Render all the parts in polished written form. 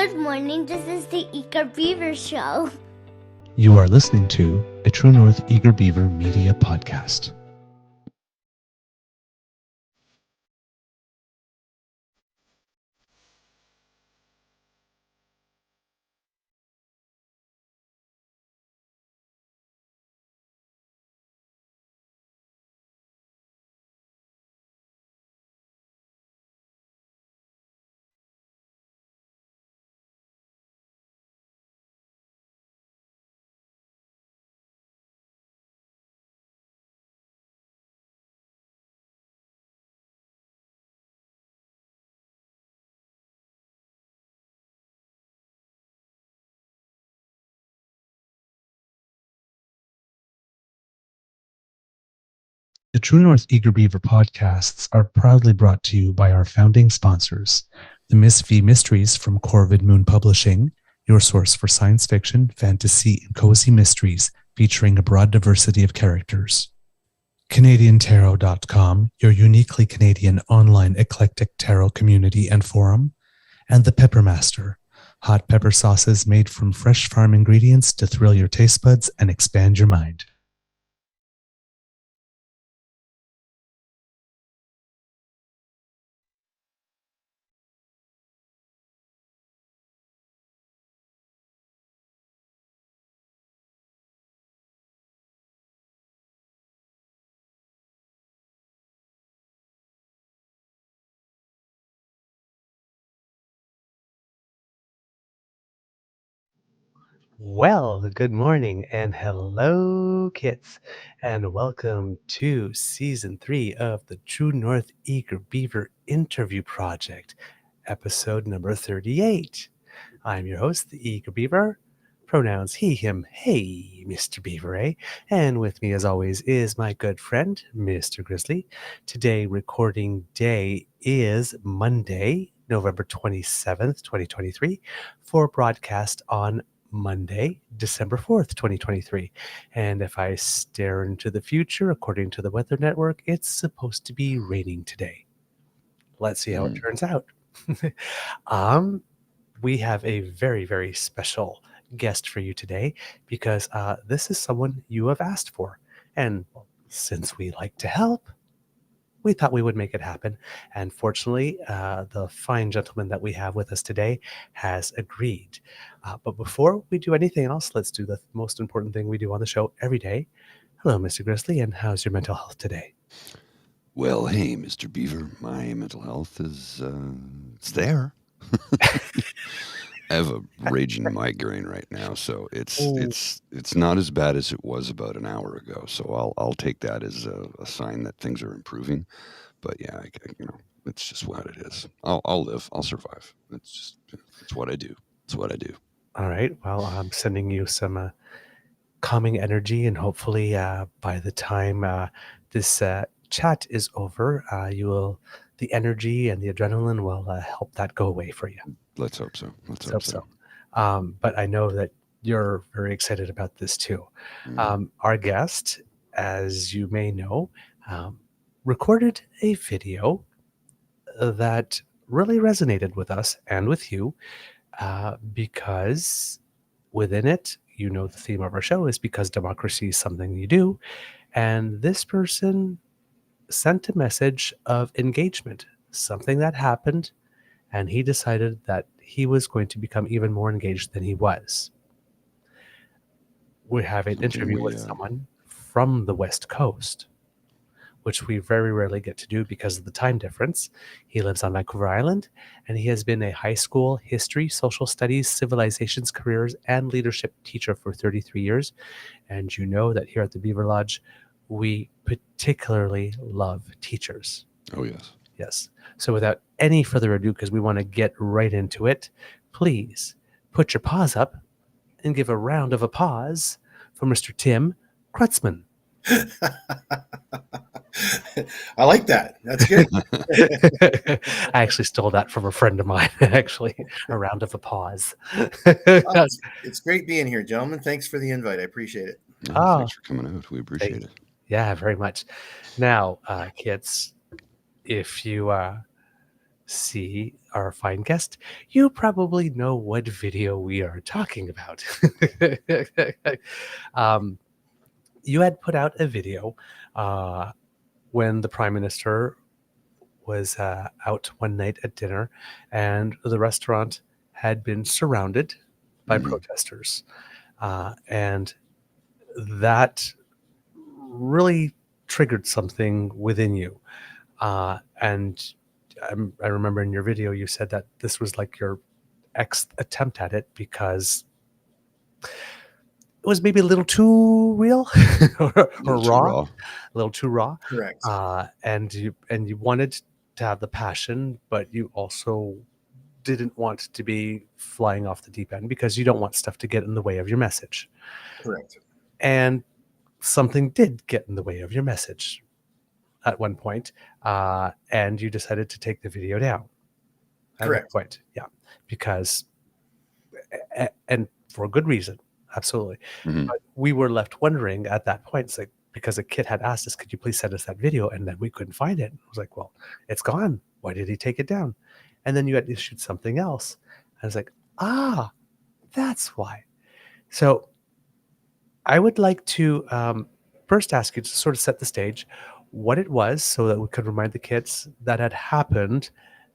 Good morning, this is the Eager Beaver Show. You are listening to a True North Eager Beaver Media Podcast. The True North Eager Beaver podcasts are proudly brought to you by our founding sponsors, the Miss V Mysteries from Corvid Moon Publishing, your source for science fiction, fantasy, and cozy mysteries featuring a broad diversity of characters. CanadianTarot.com, your uniquely Canadian online eclectic tarot community and forum, and the Peppermaster, hot pepper sauces made from fresh farm ingredients to thrill your taste buds and expand your mind. Well, good morning and hello, kids, and welcome to Season 3 of the True North Eager Beaver Interview Project, episode number 38. I'm your host, the Eager Beaver, pronouns he, him, hey, Mr. Beaver, eh? And with me, as always, is my good friend, Mr. Grizzly. Today, recording day is Monday, November 27th, 2023, for broadcast on Monday, December 4th, 2023. And if I stare into the future, according to the Weather Network, it's supposed to be raining today. Let's see how it turns out. We have a very, very special guest for you today because this is someone you have asked for. And since we like to help, we thought we would make it happen. And fortunately, the fine gentleman that we have with us today has agreed. But before we do anything else, let's do the most important thing we do on the show every day. Hello, Mr. Grizzly, and how's your mental health today? Well, hey, Mr. Beaver, my mental health is, it's there. I have a raging migraine right now, so it's not as bad as it was about an hour ago. So I'll take that as a sign that things are improving. But yeah, it's just what it is. I'll live. I'll survive. It's what I do. It's what I do. All right. Well, I'm sending you some calming energy, and hopefully, by the time this chat is over, the energy and the adrenaline will help that go away for you. Let's hope so. Let's hope so. But I know that you're very excited about this too. Our guest, as you may know, recorded a video that really resonated with us and with you because within it, you know, the theme of our show is because democracy is something you do. And this person sent a message of engagement, something that happened, and he decided that he was going to become even more engaged than he was. We have an interview with someone from the West Coast, which we very rarely get to do because of the time difference. He lives on Vancouver Island, and he has been a high school history, social studies, civilizations, careers, and leadership teacher for 33 years. And you know that here at the Beaver Lodge, we particularly love teachers. Oh, yes. Yes. So without any further ado, because we want to get right into it, please put your paws up and give a round of applause for Mr. Tim Krutzman. I like that. That's good. I actually stole that from a friend of mine, actually. A round of applause. It's great being here, gentlemen. Thanks for the invite. I appreciate it. Thanks for coming out. We appreciate it. Yeah, very much. Now, kids, if you see our fine guest, you probably know what video we are talking about. um, you had put out a video when the Prime Minister was out one night at dinner, and the restaurant had been surrounded by protesters. And that really triggered something within you. And I remember in your video, you said that this was like your X attempt at it because it was maybe a little too real or raw, a little too raw. Correct. And you wanted to have the passion, but you also didn't want to be flying off the deep end because you don't want stuff to get in the way of your message. Correct. And something did get in the way of your message at one point, and you decided to take the video down. At Correct. one point, yeah, because and for a good reason, absolutely. But we were left wondering at that point, it's like, because a kid had asked us, "Could you please send us that video?" And then we couldn't find it. I was like, "Well, it's gone. Why did he take it down?" And then you had issued something else. I was like, that's why. So I would like to first ask you to sort of set the stage, what it was, so that we could remind the kids that had happened,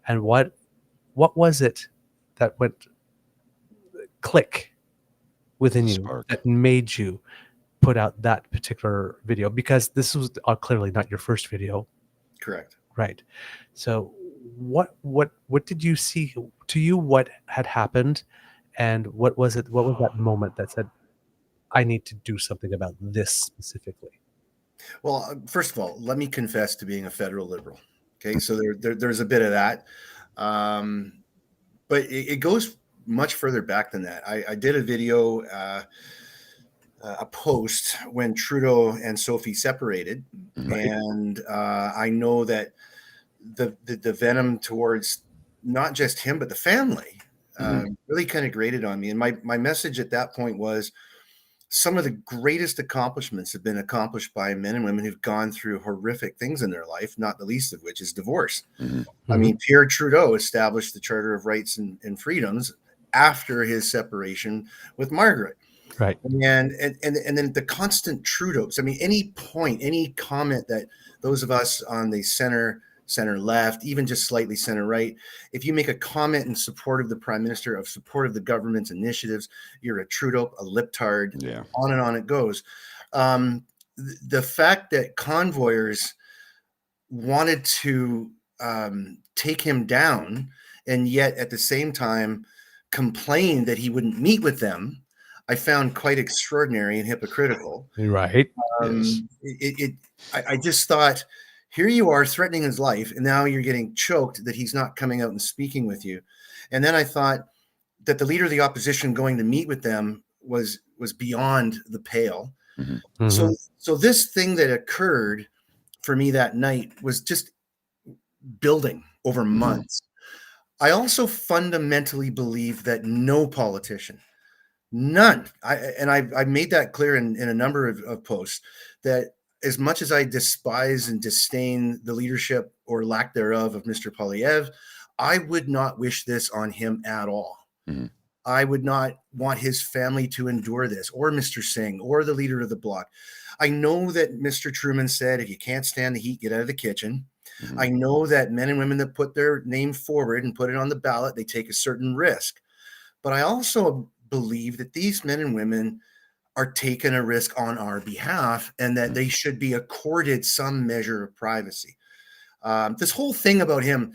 and what was it that went click within you that made you put out that particular video, because this was clearly not your first video. Correct. Right. So what did you see to you? What had happened, and what was it? What was that moment that said, "I need to do something about this specifically"? Well, first of all, let me confess to being a federal liberal. Okay, so there's a bit of that, but it goes much further back than that. I did a video, a post when Trudeau and Sophie separated, and I know that the venom towards not just him but the family really kind of grated on me. And my message at that point was, some of the greatest accomplishments have been accomplished by men and women who've gone through horrific things in their life, not the least of which is divorce. I mean, Pierre Trudeau established the Charter of Rights and Freedoms after his separation with Margaret. Right. And then the constant Trudeaus. I mean, any point, any comment that those of us on the center left, even just slightly center right, if you make a comment in support of the Prime Minister, of support of the government's initiatives, you're a Trudeau, a liptard. Yeah. On and on it goes. The fact that convoyers wanted to take him down, and yet at the same time complained that he wouldn't meet with them, I found quite extraordinary and hypocritical. Right. I just thought, here you are threatening his life, and now you're getting choked that he's not coming out and speaking with you. And then I thought that the leader of the opposition going to meet with them was beyond the pale. So this thing that occurred for me that night was just building over months. I also fundamentally believe that no politician, none, I made that clear in a number of posts, that as much as I despise and disdain the leadership or lack thereof of Mr. Poilievre, I would not wish this on him at all. I would not want his family to endure this, or Mr. Singh, or the leader of the bloc. I know that Mr. Truman said, if you can't stand the heat, get out of the kitchen. I know that men and women that put their name forward and put it on the ballot, they take a certain risk. But I also believe that these men and women are taking a risk on our behalf, and that they should be accorded some measure of privacy. This whole thing about him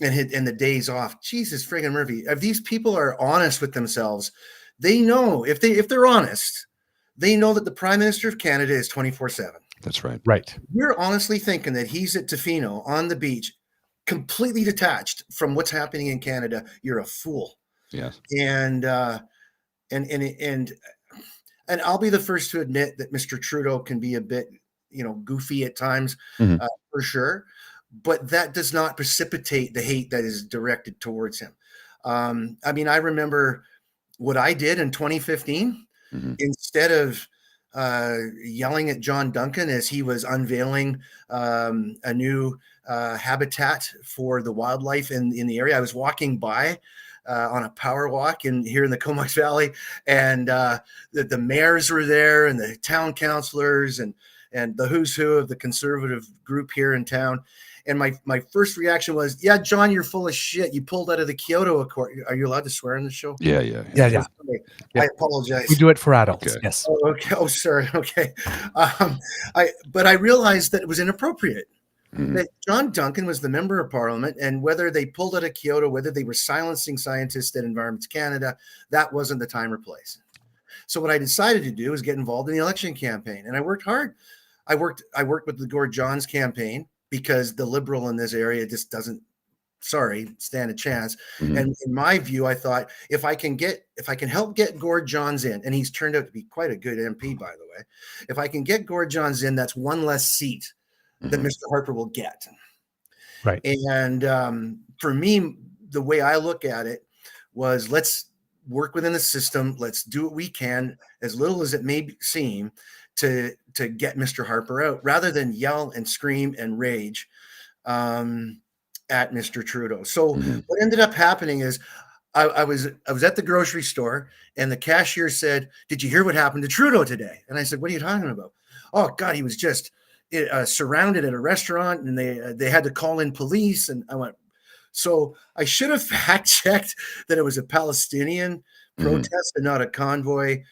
and the days off, Jesus friggin' Murphy, if these people are honest with themselves, they know, if they're honest, they know that the Prime Minister of Canada is 24/7. That's right. Right. You're honestly thinking that he's at Tofino on the beach, completely detached from what's happening in Canada. You're a fool. Yes. And I'll be the first to admit that Mr. Trudeau can be a bit, goofy at times, for sure. But that does not precipitate the hate that is directed towards him. I mean, I remember what I did in 2015. Instead of yelling at John Duncan as he was unveiling a new habitat for the wildlife in the area. I was walking by on a power walk here in the Comox Valley, and the mayors were there, and the town councilors, and the who's who of the conservative group here in town. And my first reaction was, yeah, John, you're full of shit. You pulled out of the Kyoto Accord. Are you allowed to swear on the show? Yeah. Okay. I apologize. We do it for adults. Okay. Yes. Oh, okay. Oh, sorry. Okay. But I realized that it was inappropriate. Mhm. That John Duncan was the member of parliament, and whether they pulled out of Kyoto, whether they were silencing scientists at Environments Canada, that wasn't the time or place. So what I decided to do was get involved in the election campaign, and I worked hard. I worked with the Gord Johns campaign, because the Liberal in this area just doesn't, stand a chance. Mhm. And in my view, I thought if I can help get Gord Johns in, and he's turned out to be quite a good MP, by the way. If I can get Gord Johns in, that's one less seat that Mhm. Mr. Harper will get. Right. And for me, the way I look at it was, let's work within the system. Let's do what we can, as little as it may seem, to get Mr. Harper out, rather than yell and scream and rage at Mr. Trudeau. So Mhm. what ended up happening is I was at the grocery store, and the cashier said, "Did you hear what happened to Trudeau today?" And I said, "What are you talking about?" "Oh God, he was just surrounded at a restaurant, and they had to call in police." And I went, so I should have fact checked that it was a Palestinian Mhm. protest and not a convoy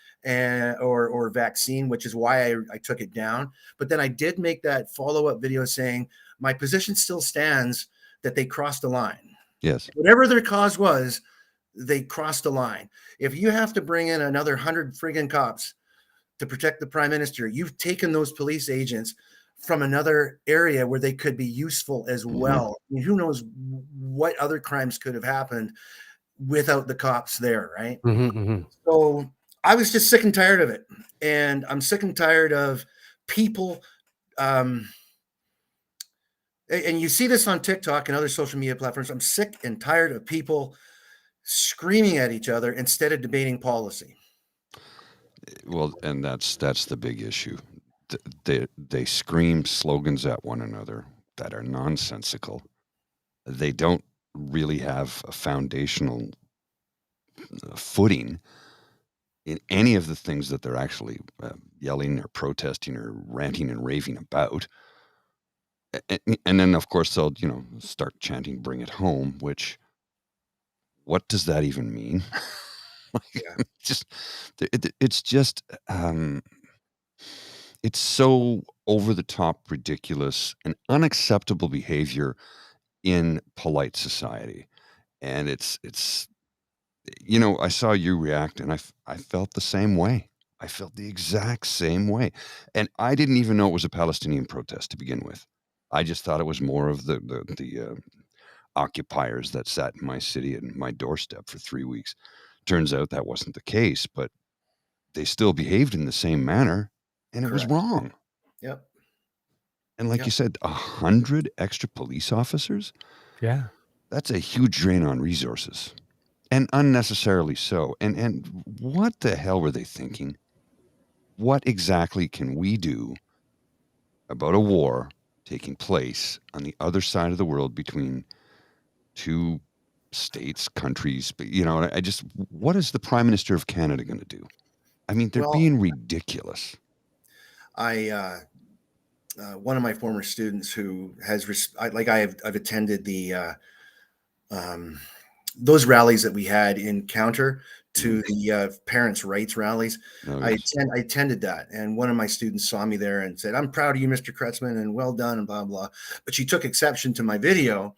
or vaccine, which is why I took it down. But then I did make that follow-up video saying my position still stands, that they crossed the line. Yes. Whatever their cause was, they crossed the line. If you have to bring in another 100 friggin' cops to protect the prime minister, you've taken those police agents from another area where they could be useful as well. I mean, who knows what other crimes could have happened without the cops there, right? So I was just sick and tired of it. And I'm sick and tired of people. And you see this on TikTok and other social media platforms. I'm sick and tired of people screaming at each other instead of debating policy. Well, and that's the big issue. They scream slogans at one another that are nonsensical. They don't really have a foundational footing in any of the things that they're actually yelling or protesting or ranting and raving about. And then, of course, they'll start chanting "Bring it home," which, what does that even mean? Yeah. It's just it's so over the top, ridiculous, and unacceptable behavior in polite society. And it's I saw you react, and I felt the same way. I felt the exact same way. And I didn't even know it was a Palestinian protest to begin with. I just thought it was more of the occupiers that sat in my city and my doorstep for 3 weeks. Turns out that wasn't the case, but they still behaved in the same manner, and it was Correct. wrong. Yep. And like Yep. you said, 100 extra police officers? Yeah. That's a huge drain on resources, and unnecessarily so. And what the hell were they thinking? What exactly can we do about a war taking place on the other side of the world between two states, countries? But, what is the Prime Minister of Canada going to do? I mean, they're Well, being ridiculous. One of my former students who has I've attended the those rallies that we had in counter to the parents' rights rallies. Oh, I yes. attended that, and one of my students saw me there and said, "I'm proud of you, Mr. Krutzman, and well done," and blah blah. But she took exception to my video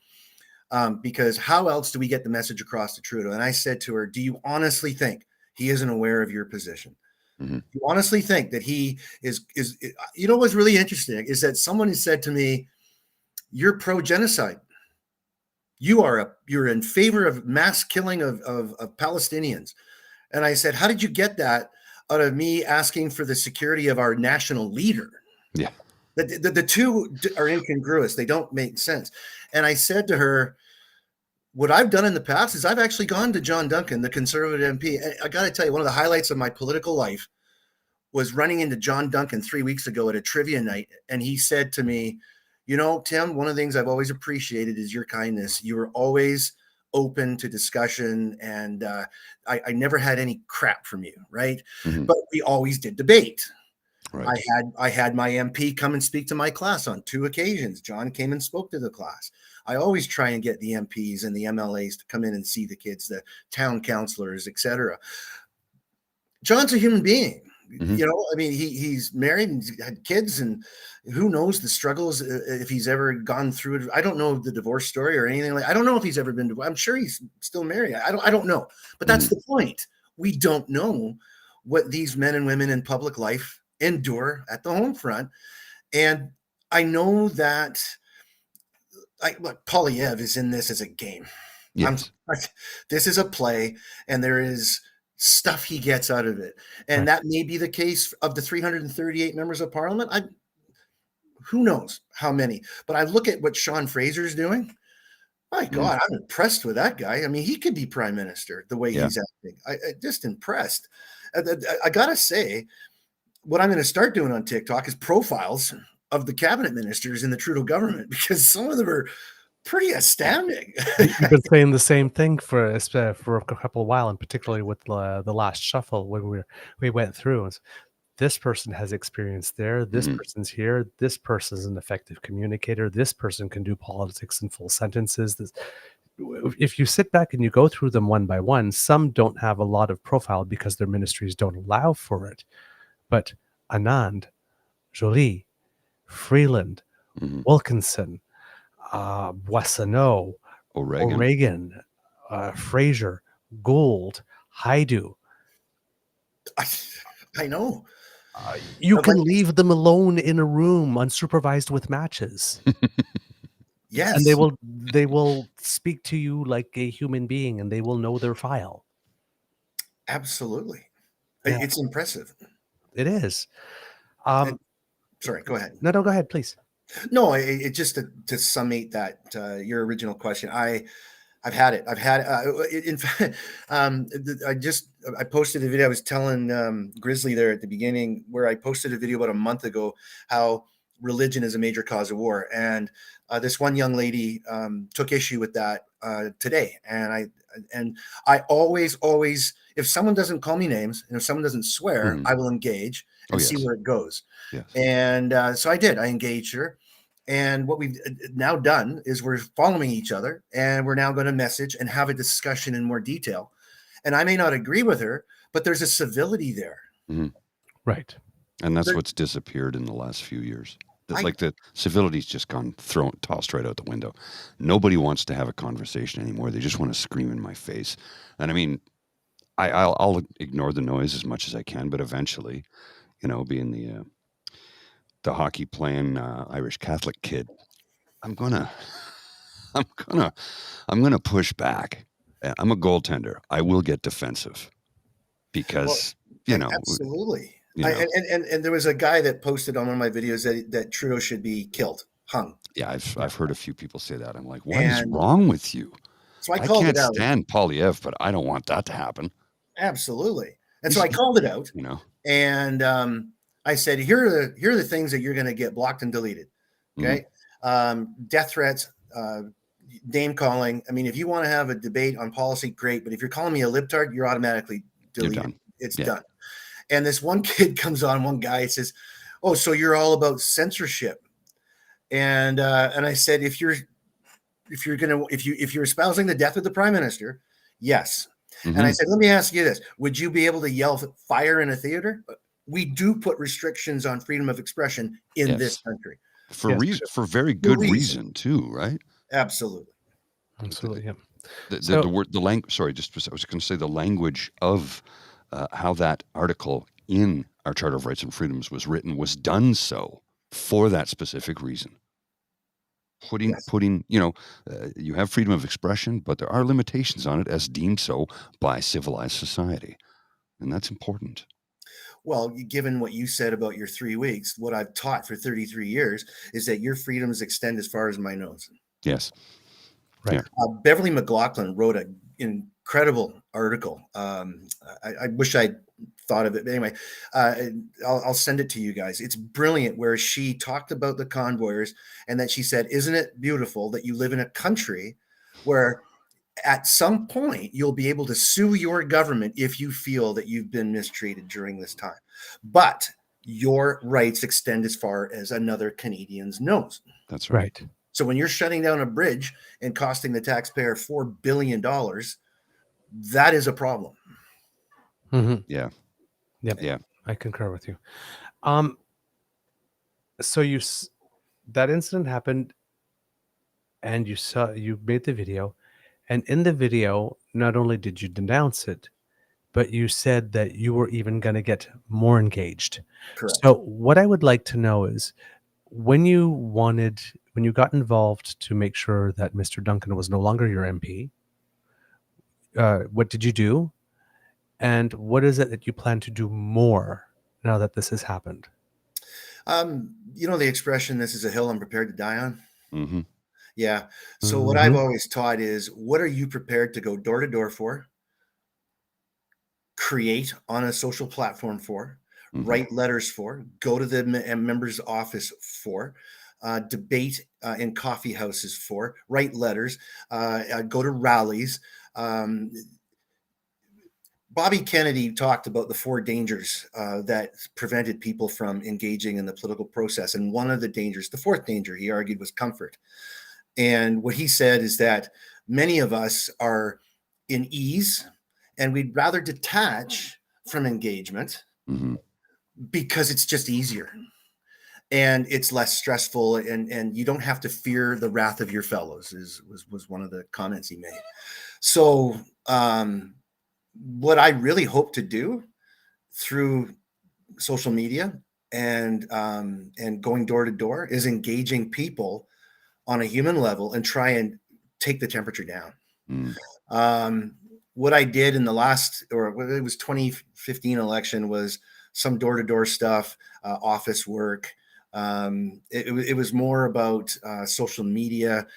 because how else do we get the message across to Trudeau? And I said to her, "Do you honestly think he isn't aware of your position? Mhm. You honestly think that he is?" What's really interesting is that someone has said to me, "You're pro-genocide. You're in favor of mass killing of Palestinians." And I said, "How did you get that out of me asking for the security of our national leader?" Yeah. The two are incongruous. They don't make sense. And I said to her, what I've done in the past is I've actually gone to John Duncan, the conservative MP. And I got to tell you, one of the highlights of my political life was running into John Duncan 3 weeks ago at a trivia night, and he said to me, you know, Tim, one of the things I've always appreciated is your kindness. You were always open to discussion, and I never had any crap from you, right? Mhm. But we always did debate. Right. I had my MP come and speak to my class on 2 occasions. John came and spoke to the class. I always try and get the MPs and the MLAs to come in and see the kids, the town councilors, etc. John's a human being. Mhm. You know, I mean, he's married and he's had kids, and who knows the struggles if he's ever gone through it. I don't know the divorce story or anything like. I don't know if he's ever been divorced. I'm sure he's still married. I don't know, but that's the point. We don't know what these men and women in public life endure at the home front, and I know that look, Polyev is in this as a game. Yes. This is a play, and there is stuff he gets out of it. And that may be the case of the 338 members of parliament. Who knows how many, but I look at what Sean Fraser's doing. My God, I'm impressed with that guy. I mean, he could be prime minister the way he's acting. I just impressed. I gotta say, what I'm going to start doing on TikTok is profiles of the cabinet ministers in the Trudeau government, because some of them are pretty astounding. You've been saying the same thing for a couple of while, and particularly with the last shuffle when we went through. And this person has experience there. This person's here. This person's an effective communicator. This person can do politics in full sentences. If you sit back and you go through them one by one, some don't have a lot of profile because their ministries don't allow for it. But Anand, Jolie, Freeland, Wilkinson, Boissonneau, O'Regan, Fraser, Gould, Haidu. I know. You can leave them alone in a room unsupervised with matches. Yes. And they will speak to you like a human being, and they will know their file. Absolutely. Yeah. It's impressive. It is. Sorry, go ahead. No, go ahead, please. No, it just to summate that your original question. I've had it. In fact, I posted a video. I was telling Grizzly there at the beginning, where I posted a video about a month ago how religion is a major cause of war, and this one young lady took issue with that today. And I always, if someone doesn't call me names and if someone doesn't swear, I will engage and see where it goes. Yes. And so I did. I engaged her. And what we've now done is we're following each other, and we're now going to message and have a discussion in more detail. And I may not agree with her, but there's a civility there. Right. And that's what's disappeared in the last few years. Like the civility's just gone tossed right out the window. Nobody wants to have a conversation anymore. They just want to scream in my face. And I mean, I'll ignore the noise as much as I can, but eventually, being the hockey playing Irish Catholic kid, I'm gonna push back. I'm a goaltender. I will get defensive because absolutely. And there was a guy that posted on one of my videos that Trudeau should be killed, hung. Yeah, I've heard a few people say that. I'm like, what is wrong with you? So I called it out. I can't stand Polyev, but I don't want that to happen. Absolutely. And so I called it out. And I said, here are the things that you're going to get blocked and deleted. Okay. Death threats, name calling. I mean, if you want to have a debate on policy, great. But if you're calling me a libtard, you're automatically deleted. You're done. It's done. And this one kid comes on, one guy says, oh, so you're all about censorship. And I said, if you're espousing the death of the prime minister, yes. And I said, let me ask you this. Would you be able to yell fire in a theater? We do put restrictions on freedom of expression in this country. For very good reason too, right? Absolutely. Yeah. The word, the language. Sorry, I was going to say the language of how that article in our Charter of Rights and Freedoms was written was done so for that specific reason. Putting, you have freedom of expression, but there are limitations on it as deemed so by civilized society, and that's important. Well, given what you said about your 3 weeks, what I've taught for 33 years is that your freedoms extend as far as my nose. Yes. Right. Yeah. Beverly McLaughlin wrote an incredible article. I wish I'd thought of it. But anyway, I'll send it to you guys. It's brilliant, where she talked about the convoyers and that she said, isn't it beautiful that you live in a country where at some point you'll be able to sue your government if you feel that you've been mistreated during this time, but your rights extend as far as another Canadian's nose. That's right. Right. So when you're shutting down a bridge and costing the taxpayer $4 billion, that is a problem. Mhm. Yeah. Yep. Yeah. I concur with you. So that incident happened, and you made the video, and in the video, not only did you denounce it, but you said that you were even going to get more engaged. Correct. So what I would like to know is, when you got involved to make sure that Mr. Duncan was no longer your MP, what did you do? And what is it that you plan to do more now that this has happened? You know the expression, this is a hill I'm prepared to die on? Mm-hmm. Yeah. So what I've Mhm. always taught is, what are you prepared to go door to door for, create on a social platform for, Mhm. write letters for, go to the member's office for, debate in coffee houses for, write letters, go to rallies. Bobby Kennedy talked about the 4 dangers that prevented people from engaging in the political process. And one of the dangers, the 4th danger, he argued, was comfort. And what he said is that many of us are in ease and we'd rather detach from engagement Mm-hmm. because it's just easier and it's less stressful, and you don't have to fear the wrath of your fellows, was one of the comments he made. So what I really hope to do through social media and going door to door is engaging people on a human level and try and take the temperature down. Mm. What I did in the last, or it was 2015 election, was some door to door stuff, office work. It was more about social media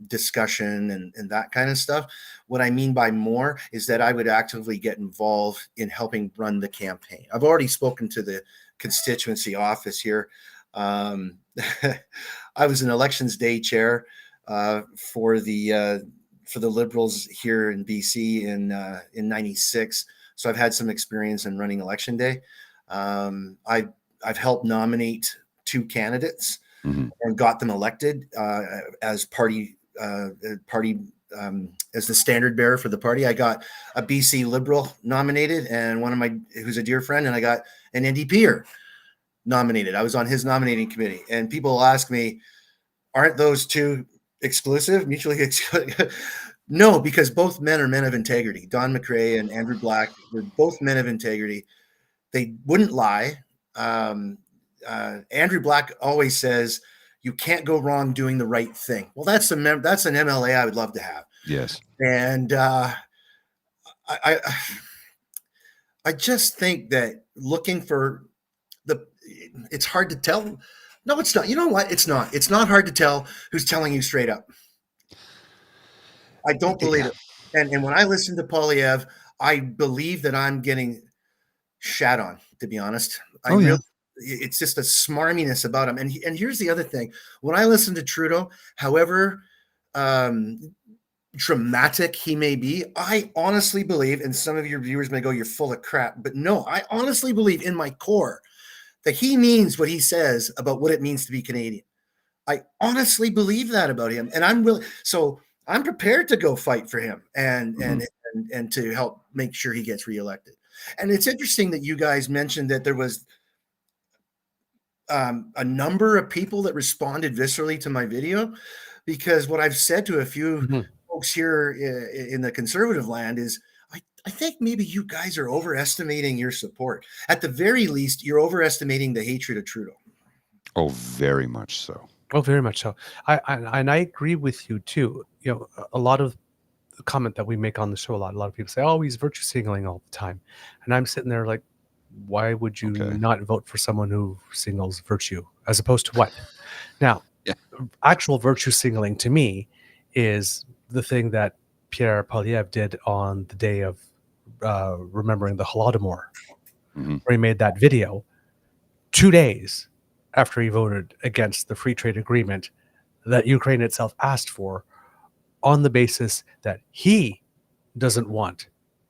discussion and that kind of stuff. What I mean by more is that I would actively get involved in helping run the campaign. I've already spoken to the constituency office here. I was an elections day chair for the Liberals here in BC in '96. So I've had some experience in running election day. I've helped nominate 2 candidates Mm-hmm. and got them elected as party as the standard bearer for the party. I got a BC Liberal nominated, and who's a dear friend, and I got an NDPer nominated. I was on his nominating committee, and people ask me, aren't those 2 exclusive, mutually exclusive? No, because both men are men of integrity. Don McRae and Andrew Black were both men of integrity. They wouldn't lie. Andrew Black always says, you can't go wrong doing the right thing. Well, that's an MLA I would love to have. Yes. And I just think that looking for it's hard to tell. No, it's not. You know what? It's not. It's not hard to tell who's telling you straight up. I don't believe it. And when I listen to Polyev, I believe that I'm getting shat on, to be honest. It's just a smarminess about him. And here's the other thing. When I listen to Trudeau, however dramatic he may be, I honestly believe, and some of your viewers may go, you're full of crap, but no, I honestly believe in my core that he means what he says about what it means to be Canadian. I honestly believe that about him. And I'm prepared to go fight for him and to help make sure he gets reelected. And it's interesting that you guys mentioned that there was a number of people that responded viscerally to my video, because what I've said to a few folks here in the conservative land is, I think maybe you guys are overestimating your support. At the very least, you're overestimating the hatred of Trudeau. Oh, very much so. Oh, very much so. I agree with you too. You know, a lot of the comment that we make on the show, a lot of people say, "Oh, he's virtue signaling all the time," and I'm sitting there like, why would you not vote for someone who signals virtue as opposed to what? Now, actual virtue signaling to me is the thing that Pierre Polyev did on the day of remembering the Holodomor, Mhm. where he made that video 2 days after he voted against the free trade agreement that Ukraine itself asked for, on the basis that he doesn't want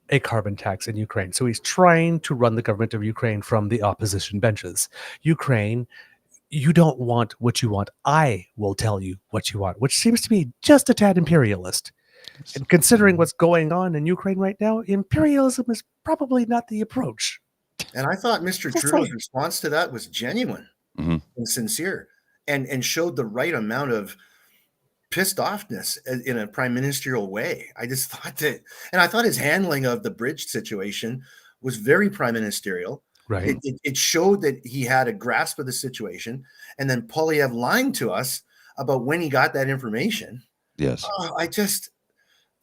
a carbon tax in Ukraine. So he's trying to run the government of Ukraine from the opposition benches. Ukraine, you don't want what you want. I will tell you what you want, which seems to me just a tad imperialist. And considering what's going on in Ukraine right now, imperialism is probably not the approach. And I thought Mr. Just Trudeau's saying. response to that was genuine Mhm. and sincere, and showed the right amount of pissed offness in a prime ministerial way. I just thought that, and I thought his handling of the bridge situation was very prime ministerial. Right. It showed that he had a grasp of the situation, and then Polyev lying to us about when he got that information. Yes.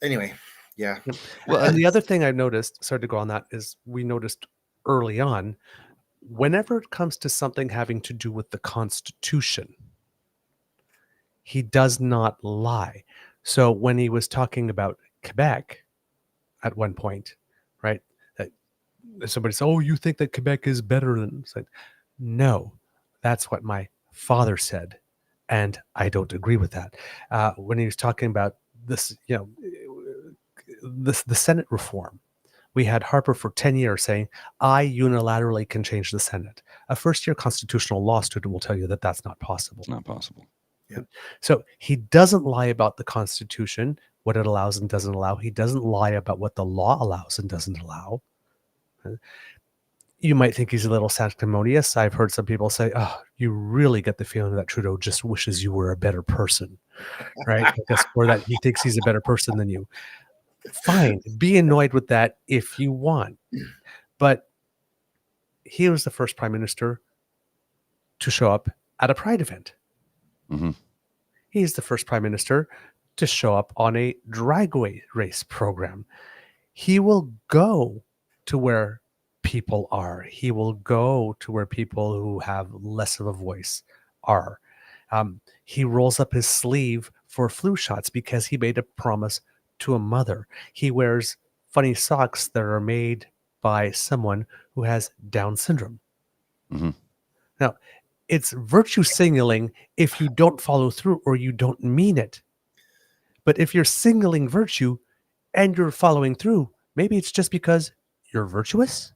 Anyway, yeah. Well, And the other thing I noticed, sorry to go on that, is we noticed early on, whenever it comes to something having to do with the Constitution, he does not lie. So when he was talking about Quebec at one point, right? That somebody said, "Oh, you think that Quebec is better than?" It's like, no, that's what my father said, and I don't agree with that. When he was talking about this, the Senate reform, we had Harper for 10 years saying, "I unilaterally can change the Senate." A first-year constitutional law student will tell you that that's not possible. it's not possible. So he doesn't lie about the Constitution, what it allows and doesn't allow. He doesn't lie about what the law allows and doesn't allow. You might think he's a little sanctimonious. I've heard some people say, "Oh, you really get the feeling that Trudeau just wishes you were a better person," right? Or that he thinks he's a better person than you. Fine, be annoyed with that if you want. But he was the first prime minister to show up at a Pride event. Mhm. He's the first prime minister to show up on a drag race program. He will go to where people are. He will go to where people who have less of a voice are. He rolls up his sleeve for flu shots because he made a promise to a mother. He wears funny socks that are made by someone who has Down syndrome. Mhm. Now, it's virtue signaling if you don't follow through or you don't mean it. But if you're signaling virtue and you're following through, maybe it's just because you're virtuous.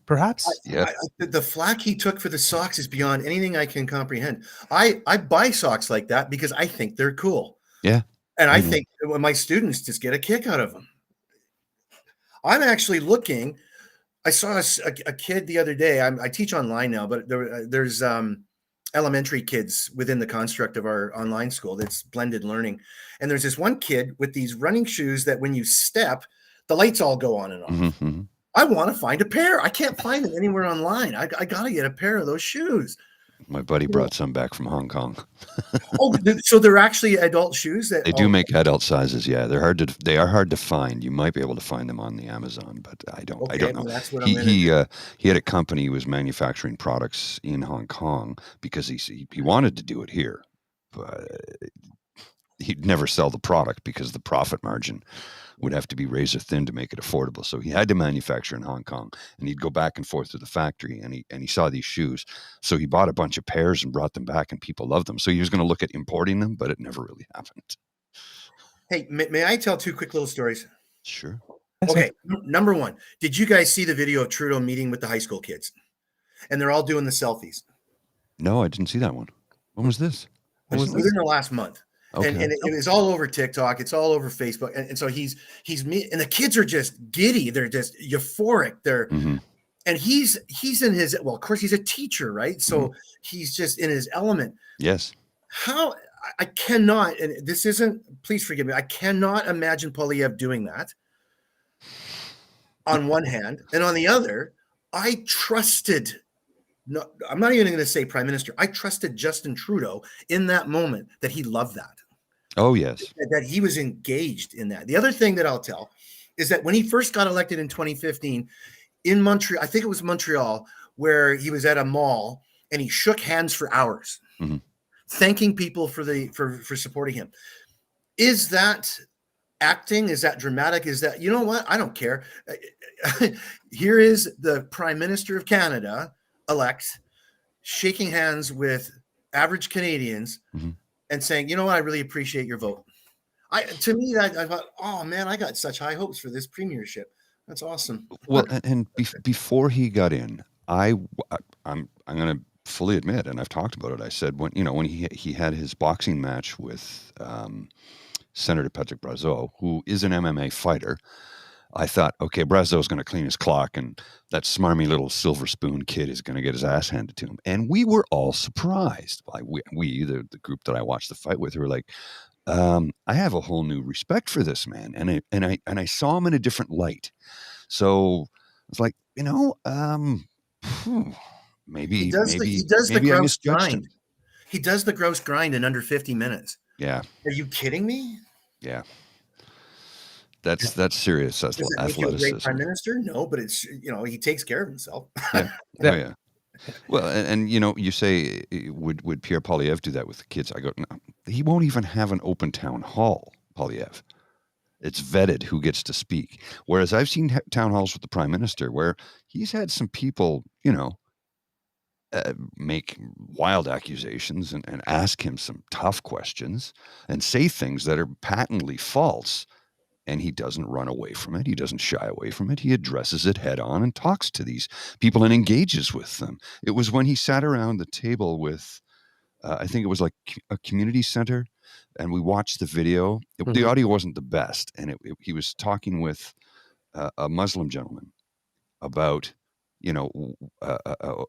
Perhaps. Yeah. The flack he took for the socks is beyond anything I can comprehend. I buy socks like that because I think they're cool. Yeah. And I Mhm. think my students just get a kick out of them. I'm actually looking. I saw a kid the other day. I teach online now, but there's elementary kids within the construct of our online school. That's blended learning. And there's this one kid with these running shoes that when you step, the lights all go on and off. Mhm. Mhm. I want to find a pair. I can't find them anywhere online. I got to get a pair of those shoes. My buddy brought some back from Hong Kong. Oh, so they're actually adult shoes that They do make adult sizes. Yeah, they are hard to find. You might be able to find them on the Amazon, but I don't Okay, know. well, that's what I'm He gonna he do. uh, he had a company who was manufacturing products in Hong Kong because he wanted to do it here, but he'd never sell the product because the profit margin would have to be razor thin to make it affordable. So he had to manufacture in Hong Kong, and he'd go back and forth to the factory, and he saw these shoes. So he bought a bunch of pairs and brought them back, and people loved them. So he was going to look at importing them, but it never really happened. Hey, may I tell two quick little stories? Sure. Okay, number one, did you guys see the video of Trudeau meeting with the high school kids? And they're all doing the selfies. No, I didn't see that one. When was this? It was within the last month. Okay. And it was all over TikTok. It's all over Facebook. And so he's and the kids are just giddy. They're just euphoric. Mhm. And he's in his, well, of course he's a teacher, right? So he's just in his element. Yes. How I cannot, and this isn't, please forgive me, I cannot imagine Polyev doing that on one hand. And on the other, I trusted, no, I'm not even going to say prime minister, I trusted Justin Trudeau in that moment that he loved that. Oh, yes. That he was engaged in that. The other thing that I'll tell is that when he first got elected in 2015 in Montreal, I think it was Montreal, where he was at a mall and he shook hands for hours, thanking people for supporting him. Is that acting? Is that dramatic? Is that, you know what? I don't care. Here is the Prime Minister of Canada elect shaking hands with average Canadians and saying, you know what? I really appreciate your vote. To me, I thought, oh man, I got such high hopes for this premiership. That's awesome. Well, before he got in, I'm going to fully admit, and I've talked about it. I said when he had his boxing match with Senator Patrick Brazeau, who is an MMA fighter, I thought, okay, Brazeau's going to clean his clock, and that smarmy little silver spoon kid is going to get his ass handed to him. And we were all surprised. Like the group that I watched the fight with, were like, I have a whole new respect for this man, and I saw him in a different light. So it's like, maybe he does the I gross misjudged grind. him. He does the gross grind in under 50 minutes. Yeah. Are you kidding me? Yeah. That's serious. That's Does it make you a great prime minister? No, but it's, he takes care of himself. Yeah. Oh, yeah. Well, and you say, would Pierre Poilievre do that with the kids? I go, no, he won't even have an open town hall, Poilievre. It's vetted who gets to speak. Whereas I've seen town halls with the prime minister where he's had some people, make wild accusations and ask him some tough questions and say things that are patently false. And he doesn't run away from it. He doesn't shy away from it. He addresses it head on and talks to these people and engages with them. It was when he sat around the table with, I think it was like a community center, and we watched the video. The audio wasn't the best. And he was talking with a Muslim gentleman about,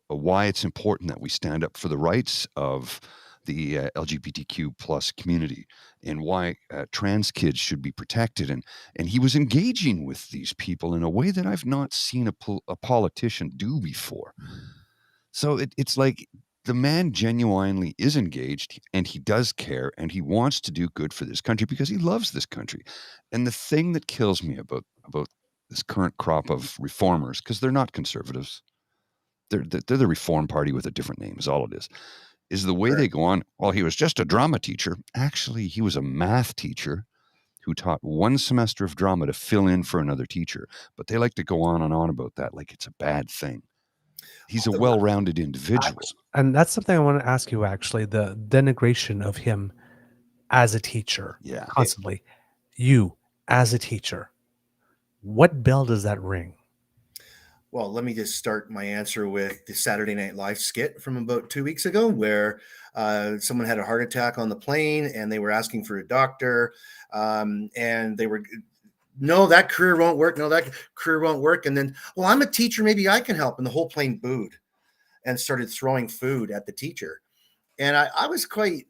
why it's important that we stand up for the rights of the LGBTQ plus community, and why trans kids should be protected. And he was engaging with these people in a way that I've not seen a politician do before. So it's like the man genuinely is engaged, and he does care, and he wants to do good for this country because he loves this country. And the thing that kills me about this current crop of reformers, because they're not conservatives, they're the Reform Party with a different name, is all it is the way they go on. Well, he was just a drama teacher. Actually, he was a math teacher who taught one semester of drama to fill in for another teacher. But they like to go on and on about that like it's a bad thing. He's a well-rounded individual. And that's something I want to ask you, actually, the denigration of him as a teacher. Yeah. Constantly. You, as a teacher, what bell does that ring? Well, let me just start my answer with the Saturday Night Live skit from about 2 weeks ago, where someone had a heart attack on the plane and they were asking for a doctor. And they were, no, that career won't work. No, that career won't work. And then, well, I'm a teacher. Maybe I can help. And the whole plane booed and started throwing food at the teacher. And I was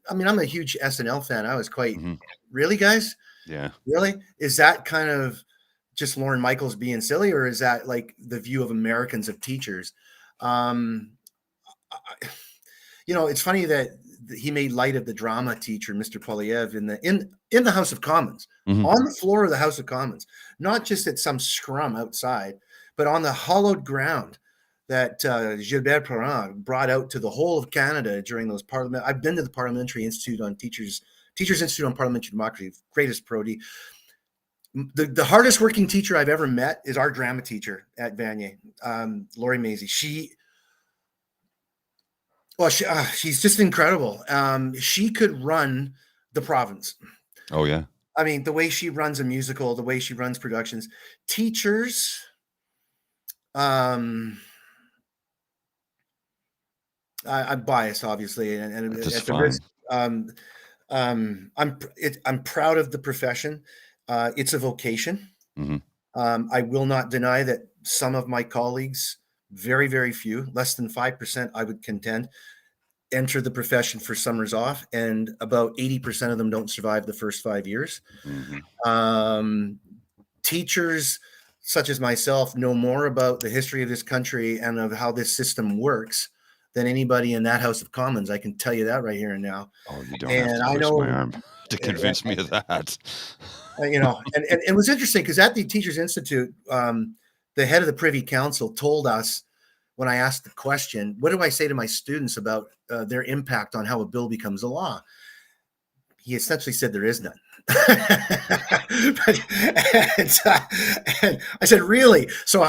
I'm a huge SNL fan. I was quite, really, guys? Yeah. Really? Is that kind of just Lorne Michaels being silly, or is that like the view of Americans of teachers? It's funny that he made light of the drama teacher, Mr. Poilievre, in the House of Commons, on the floor of the House of Commons, not just at some scrum outside, but on the hallowed ground that Gilbert Perrin brought out to the whole of Canada during those parliament. I've been to the Parliamentary Institute on Teachers Institute on Parliamentary Democracy, greatest Prodi. The hardest working teacher I've ever met is our drama teacher at Vanier, Lori Maisy. She's just incredible. She could run the province. Oh, yeah. I mean, the way she runs a musical, the way she runs productions. Teachers, I'm biased, obviously, and at the risk, I'm proud of the profession. It's a vocation. I will not deny that some of my colleagues, very, very few, less than 5%, I would contend, enter the profession for summers off, and about 80% of them don't survive the first 5 years. Teachers such as myself know more about the history of this country and of how this system works than anybody in that House of Commons. I can tell you that right here and now. Oh, you don't have to twist my arm to convince me of that. And it was interesting because at the Teachers Institute, the head of the Privy Council told us, when I asked the question, what do I say to my students about their impact on how a bill becomes a law? He essentially said there is none. And I said, really? So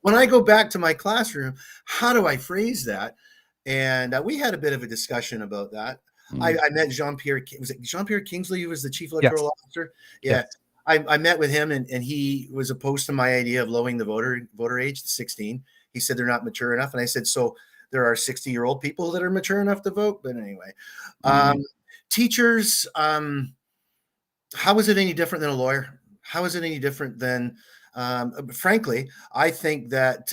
when I go back to my classroom, how do I phrase that? And we had a bit of a discussion about that. I met Jean-Pierre. Was it Jean-Pierre Kingsley, who was the chief electoral officer? Yeah. Yes. I met with him, and he was opposed to my idea of lowering the voter age to 16. He said they're not mature enough. And I said, so there are 60-year-old people that are mature enough to vote? But anyway, teachers, how is it any different than a lawyer? How is it any different than, frankly, I think that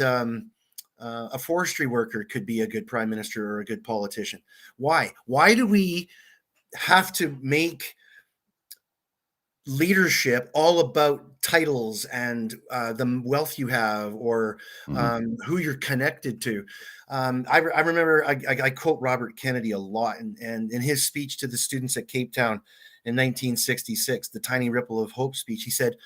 a forestry worker could be a good prime minister or a good politician. Why? Why do we have to make leadership all about titles and the wealth you have or who you're connected to? I remember I quote Robert Kennedy a lot, and in his speech to the students at Cape Town in 1966, the Tiny Ripple of Hope speech, he said,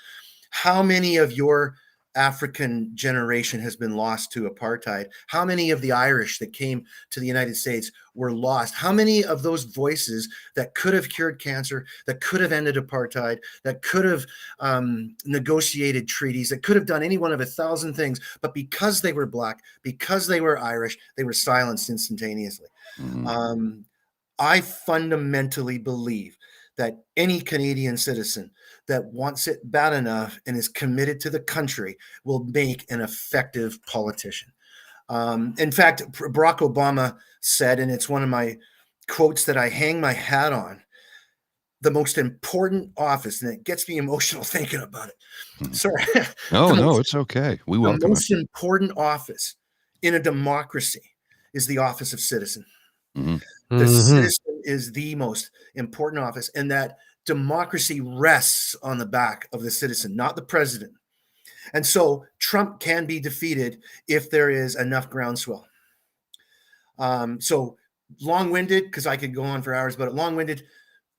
how many of your African generation has been lost to apartheid? How many of the Irish that came to the United States were lost? How many of those voices that could have cured cancer, that could have ended apartheid, that could have negotiated treaties, that could have done any one of 1,000 things, but because they were Black, because they were Irish, they were silenced instantaneously. I fundamentally believe that any Canadian citizen that wants it bad enough and is committed to the country will make an effective politician. In fact, Barack Obama said, and it's one of my quotes that I hang my hat on, the most important office, and it gets me emotional thinking about it. Sorry. No, it's okay. We welcome it. The most important office in a democracy is the office of citizen. The citizen is the most important office, and that democracy rests on the back of the citizen, not the president. And so Trump can be defeated if there is enough groundswell. So long-winded, because I could go on for hours, but long-winded,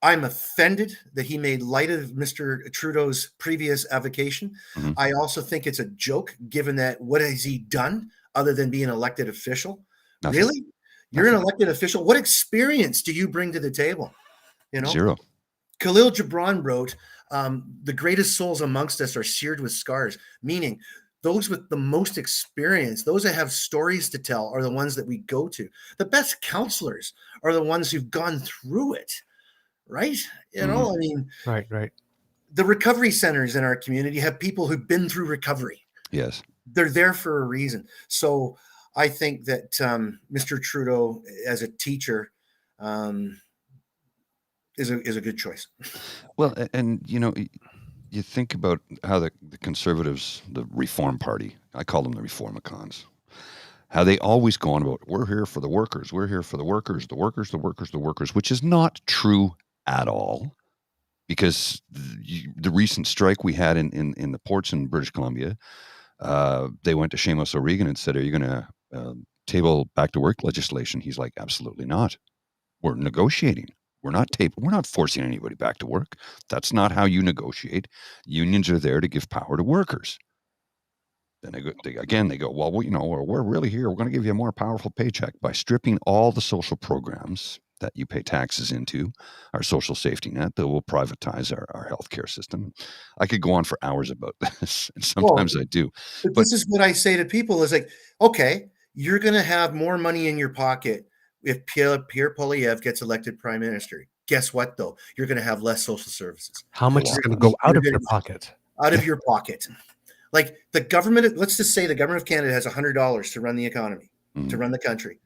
I'm offended that he made light of Mr. Trudeau's previous avocation. I also think it's a joke, given that what has he done other than be an elected official? Nothing. Really? You're an elected official. What experience do you bring to the table? You know, Zero. Khalil Gibran wrote, the greatest souls amongst us are seared with scars, meaning those with the most experience, those that have stories to tell, are the ones that we go to. The best counselors are the ones who've gone through it, right? You know, I mean, right. The recovery centers in our community have people who've been through recovery. Yes. They're there for a reason. So I think that Mr. Trudeau, as a teacher, is a good choice. Well, and you know, you think about how the Conservatives, the Reform Party, I call them the Reformicons, how they always go on about, we're here for the workers, we're here for the workers, the workers, the workers, the workers, which is not true at all. Because the recent strike we had in the ports in British Columbia, they went to Seamus O'Regan and said, are you going to table back to work legislation? He's like, absolutely not. We're negotiating. We're not forcing anybody back to work. That's not how you negotiate. Unions are there to give power to workers. Then they go, well, we're really here. We're going to give you a more powerful paycheck by stripping all the social programs that you pay taxes into, our social safety net, that will privatize our healthcare system. I could go on for hours about this, and sometimes I do. But this is what I say to people is like, okay, you're going to have more money in your pocket if Pierre Poilievre gets elected prime minister. Guess what, though? You're going to have less social services. How much is going to go out of your pocket? Out of your pocket. Like the government, let's just say the government of Canada has $100 to run the economy, to run the country.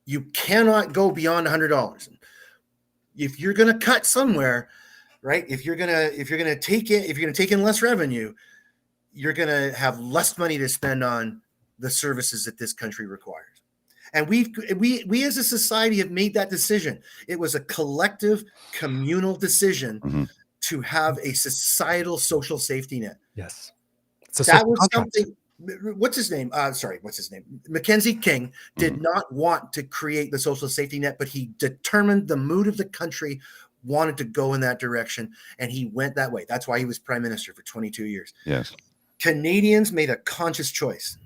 You cannot go beyond $100. If you're going to cut somewhere, right? If you're going to take in less revenue, you're going to have less money to spend on the services that this country requires. And we as a society have made that decision. It was a collective, communal decision to have a societal social safety net. Yes. That was something. What's his name? Mackenzie King did not want to create the social safety net, but he determined the mood of the country wanted to go in that direction, and he went that way. That's why he was prime minister for 22 years. Yes. Canadians made a conscious choice.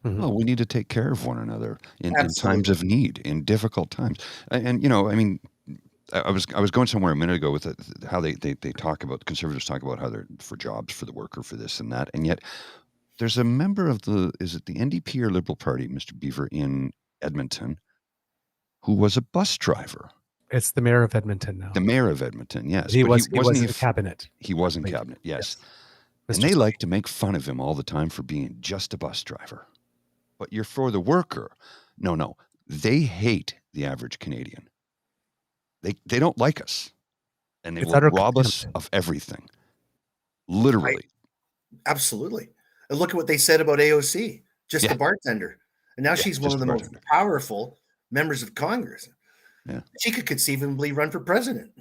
Well, we need to take care of one another in times of need, in difficult times. And, you know, I mean, I was going somewhere a minute ago with how they talk about, conservatives talk about how they're for jobs for the worker, for this and that, and yet there's a member of is it the NDP or Liberal Party, Mr. Beaver, in Edmonton, who was a bus driver. It's the mayor of Edmonton now. The mayor of Edmonton, yes, He but was wasn't in cabinet. He was in Like, cabinet, yes. And Mr. they Slay. like to make fun of him all the time for being just a bus driver. But you're for the worker. No, they hate the average Canadian. They don't like us, and they It's will utter rob us contempt. of everything. Literally. Absolutely. And look at what they said about AOC, just Yeah. the bartender. And now she's one just of the the most bartender. powerful members of Congress. Yeah. She could conceivably run for president.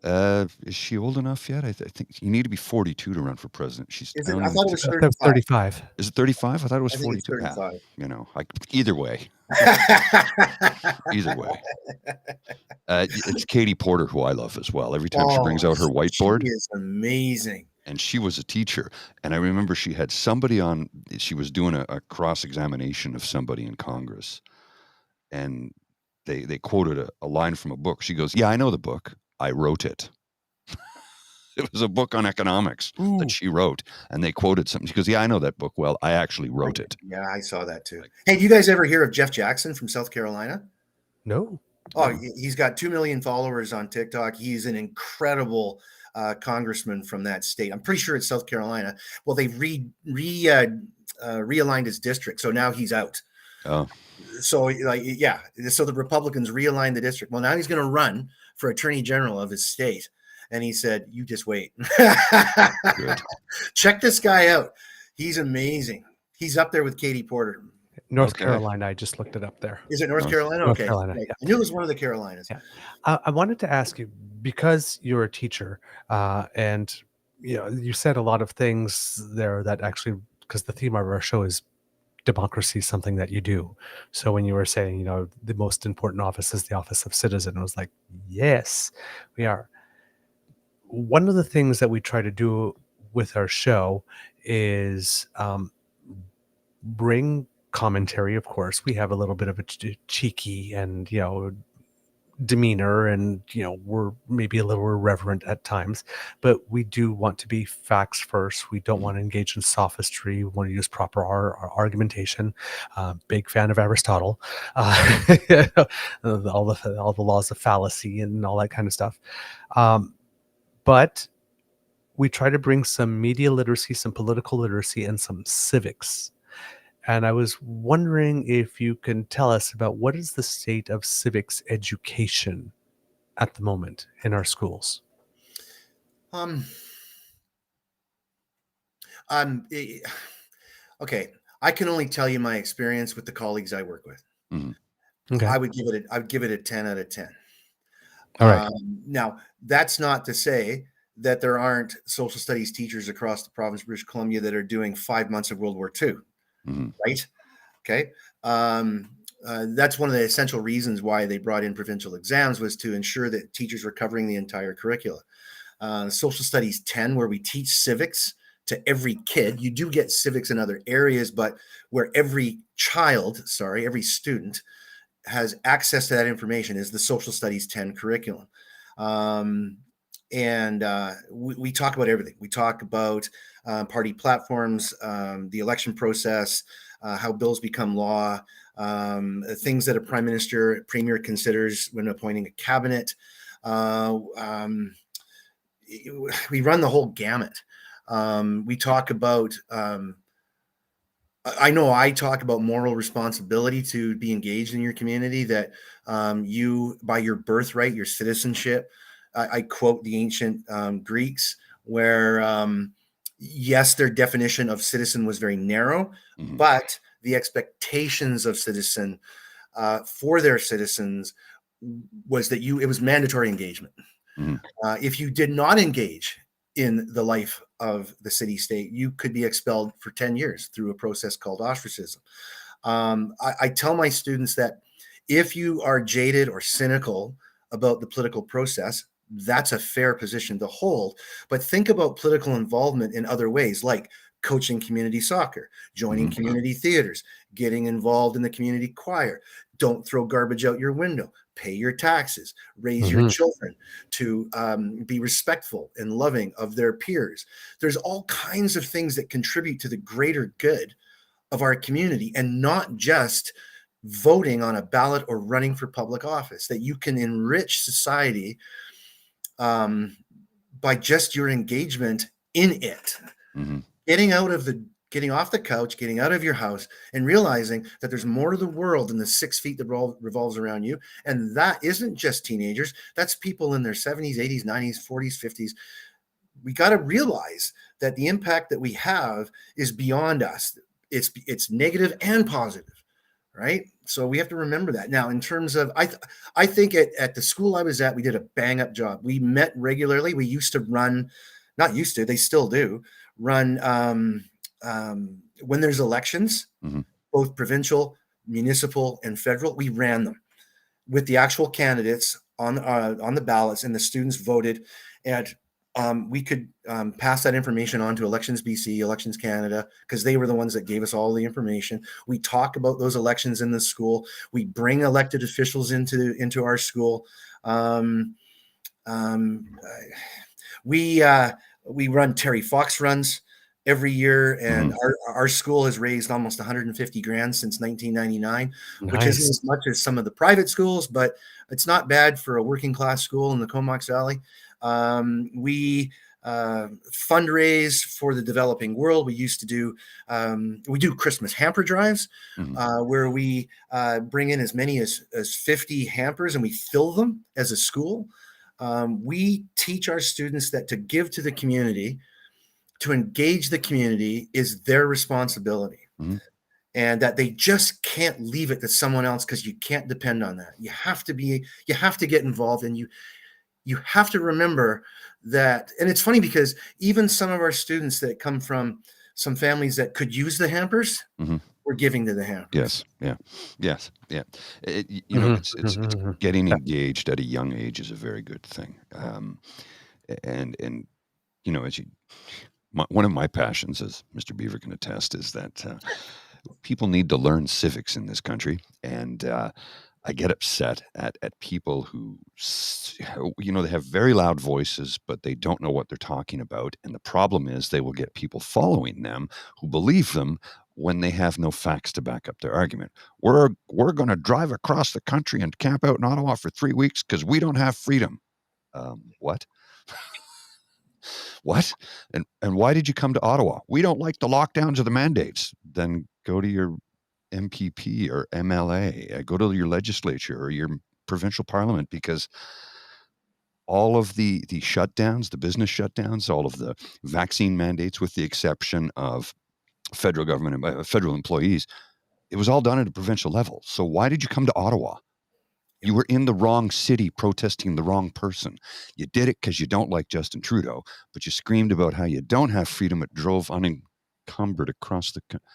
Is she old enough yet? I think you need to be 42 to run for president. Is it? I thought it was 35. 35. Is it 35? I thought it was I think it's 42. 35. You know, either way. Either way. It's Katie Porter, who I love as well. Every time she brings out her whiteboard. She is amazing. And she was a teacher. And I remember she had somebody on, she was doing a cross-examination of somebody in Congress. And they quoted a line from a book. She goes, "Yeah, I know the book. I wrote it." It was a book on economics that she wrote. And they quoted something. She goes, "Yeah, I know that book. Well, I actually wrote it." Yeah, I saw that too. Hey, do you guys ever hear of Jeff Jackson from South Carolina? No. Oh, he's got 2 million followers on TikTok. He's an incredible congressman from that state. I'm pretty sure it's South Carolina. Well, they realigned his district, so now he's out. Oh. So, so the Republicans realigned the district. Well, now he's going to run for attorney general of his state. And he said, "You just wait." Good. Check this guy out. He's amazing. He's up there with Katie Porter. North Carolina. I just looked it up there. Is it North Carolina? North Okay. Carolina, Right. yeah. I knew it was one of the Carolinas. Yeah. I wanted to ask you, because you're a teacher, and you said a lot of things there that actually, because the theme of our show is democracy, is something that you do. So when you were saying, the most important office is the office of citizen, I was like, yes, we are. One of the things that we try to do with our show is bring commentary. Of course, we have a little bit of a cheeky and demeanor, and we're maybe a little irreverent at times, but we do want to be facts first. We don't want to engage in sophistry. We want to use proper argumentation. Big fan of Aristotle, all the laws of fallacy and all that kind of stuff. But we try to bring some media literacy, some political literacy, and some civics. And I was wondering if you can tell us about what is the state of civics education at the moment in our schools. Okay. I can only tell you my experience with the colleagues I work with. Mm-hmm. Okay. I would give it a 10 out of 10. All right. Now, that's not to say that there aren't social studies teachers across the province of British Columbia that are doing 5 months of World War II. Mm-hmm. Right? Okay. That's one of the essential reasons why they brought in provincial exams, was to ensure that teachers were covering the entire curricula. Social Studies 10, where we teach civics to every kid. You do get civics in other areas, but where every student has access to that information, is the Social Studies 10 curriculum. We talk about everything. We talk about party platforms, the election process, how bills become law, things that a premier considers when appointing a cabinet. We run the whole gamut. We talk about, I talk about moral responsibility to be engaged in your community, that you, by your birthright, your citizenship, I quote the ancient Greeks, where yes, their definition of citizen was very narrow, Mm-hmm. but the expectations of citizen for their citizens was that it was mandatory engagement. Mm-hmm. If you did not engage in the life of the city-state, you could be expelled for 10 years through a process called ostracism. I tell my students that if you are jaded or cynical about the political process, that's a fair position to hold. But think about political involvement in other ways, like coaching community soccer, joining Mm-hmm. community theaters, getting involved in the community choir. don't throw garbage out your window, pay your taxes, raise your children to be respectful and loving of their peers. There's all kinds of things that contribute to the greater good of our community, and not just voting on a ballot or running for public office, that you can enrich society by just your engagement in it. Getting off the couch, getting out of your house, and realizing that there's more to the world than the 6 feet that revolves around you. And that isn't just teenagers. That's people in their 70s, 80s, 90s, 40s, 50s. We got to realize that the impact that we have is beyond us. It's negative and positive, right? So we have to remember that. Now, in terms of, I think at the school I was at, we did a bang up job. We met regularly. We used to run, not used to, they still do, run when there's elections, both provincial, municipal, and federal, we ran them with the actual candidates on the ballots, and the students voted. And we could pass that information on to Elections BC, Elections Canada, because they were the ones that gave us all the information. We talk about those elections in the school. We bring elected officials into our school. We run Terry Fox runs every year, and our school has raised almost 150 grand since 1999, which isn't as much as some of the private schools, but it's not bad for a working class school in the Comox Valley. We fundraise for the developing world. We used to do Christmas hamper drives, where we bring in as many as 50 hampers and we fill them as a school. We teach our students that to give to the community, to engage the community, is their responsibility. And that they just can't leave it to someone else, because you can't depend on that. You have to get involved, and you have to remember that. And it's funny because even some of our students that come from some families that could use the hampers, we're giving to the hampers. Yes. It's getting engaged at a young age is a very good thing. And as one of my passions, as Mr. Beaver can attest, is that people need to learn civics in this country. And I get upset at people who, they have very loud voices, but they don't know what they're talking about. And the problem is they will get people following them who believe them when they have no facts to back up their argument. We're going to drive across the country and camp out in Ottawa for 3 weeks because we don't have freedom. What? What? And why did you come to Ottawa? We don't like the lockdowns or the mandates. Then go to your MPP or MLA, go to your legislature or your provincial parliament, because all of the shutdowns, the business shutdowns, all of the vaccine mandates, with the exception of federal government and federal employees, it was all done at a provincial level. So why did you come to Ottawa? You were in the wrong city protesting the wrong person. You did it because you don't like Justin Trudeau, but you screamed about how you don't have freedom. It drove unencumbered across the country.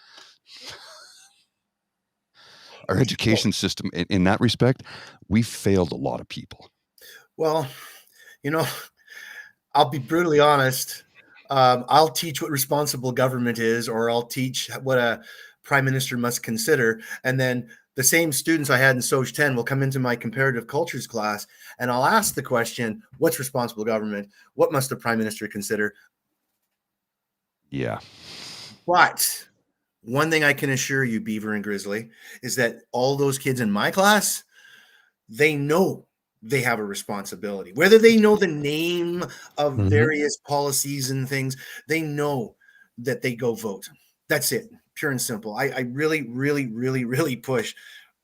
Our education system, in that respect, we failed a lot of people. Well, I'll be brutally honest. I'll teach what responsible government is, or I'll teach what a prime minister must consider. And then the same students I had in Soj 10 will come into my comparative cultures class, and I'll ask the question, what's responsible government? What must the prime minister consider? Yeah. But one thing I can assure you, Beaver and Grizzly, is that all those kids in my class, they know they have a responsibility. Whether they know the name of various policies and things, they know that they go vote. That's it. Pure and simple. I really, really, really, really push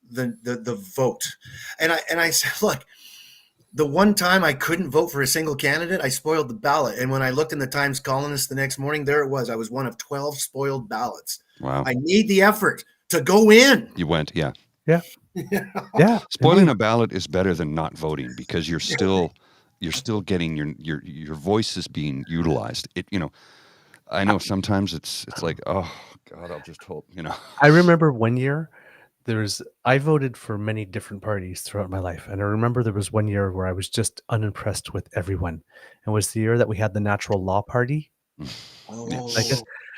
the vote. And I said, look, the one time I couldn't vote for a single candidate, I spoiled the ballot. And when I looked in the Times Colonist the next morning, there it was. I was one of 12 spoiled ballots. Wow. I made the effort to go in. You went, yeah. Yeah. Spoiling a ballot is better than not voting, because you're still getting your voice is being utilized. I know sometimes it's like, oh God, I'll just hope, I remember one year I voted for many different parties throughout my life. And I remember there was one year where I was just unimpressed with everyone. It was the year that we had the Natural Law Party.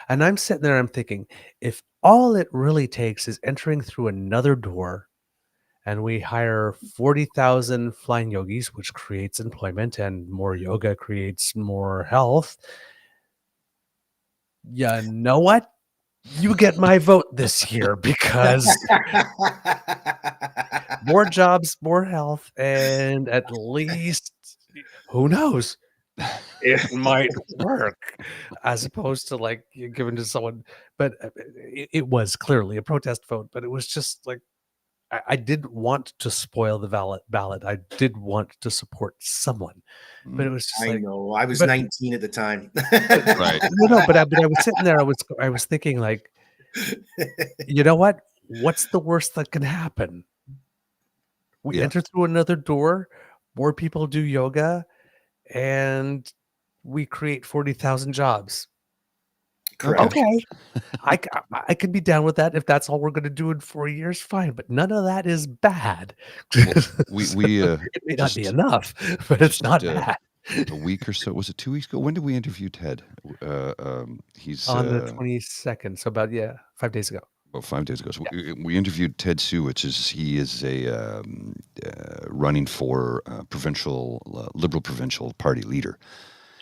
And I'm sitting there, I'm thinking, if all it really takes is entering through another door and we hire 40,000 flying yogis, which creates employment, and more yoga creates more health. You know what? You get my vote this year because more jobs, more health, and at least, who knows? It might work as opposed to like you giving to someone. But it was clearly a protest vote, but it was just like I didn't want to spoil the ballot. I did want to support someone, but it was just I like, know. I was but 19 at the time. Right. no, but I was sitting there. I was thinking like, you know what? What's the worst that can happen? We Yeah. enter through another door, more people do yoga, and we create 40,000 jobs. Correct. Okay, I could be down with that if that's all we're going to do in 4 years. Fine, but none of that is bad. Well, we it may not be enough, but it's not bad. A week or so, was it 2 weeks ago? When did we interview Ted? He's On the 22nd, so about 5 days ago. about 5 days ago. So we interviewed Ted Sue, which is he is a running for provincial Liberal provincial party leader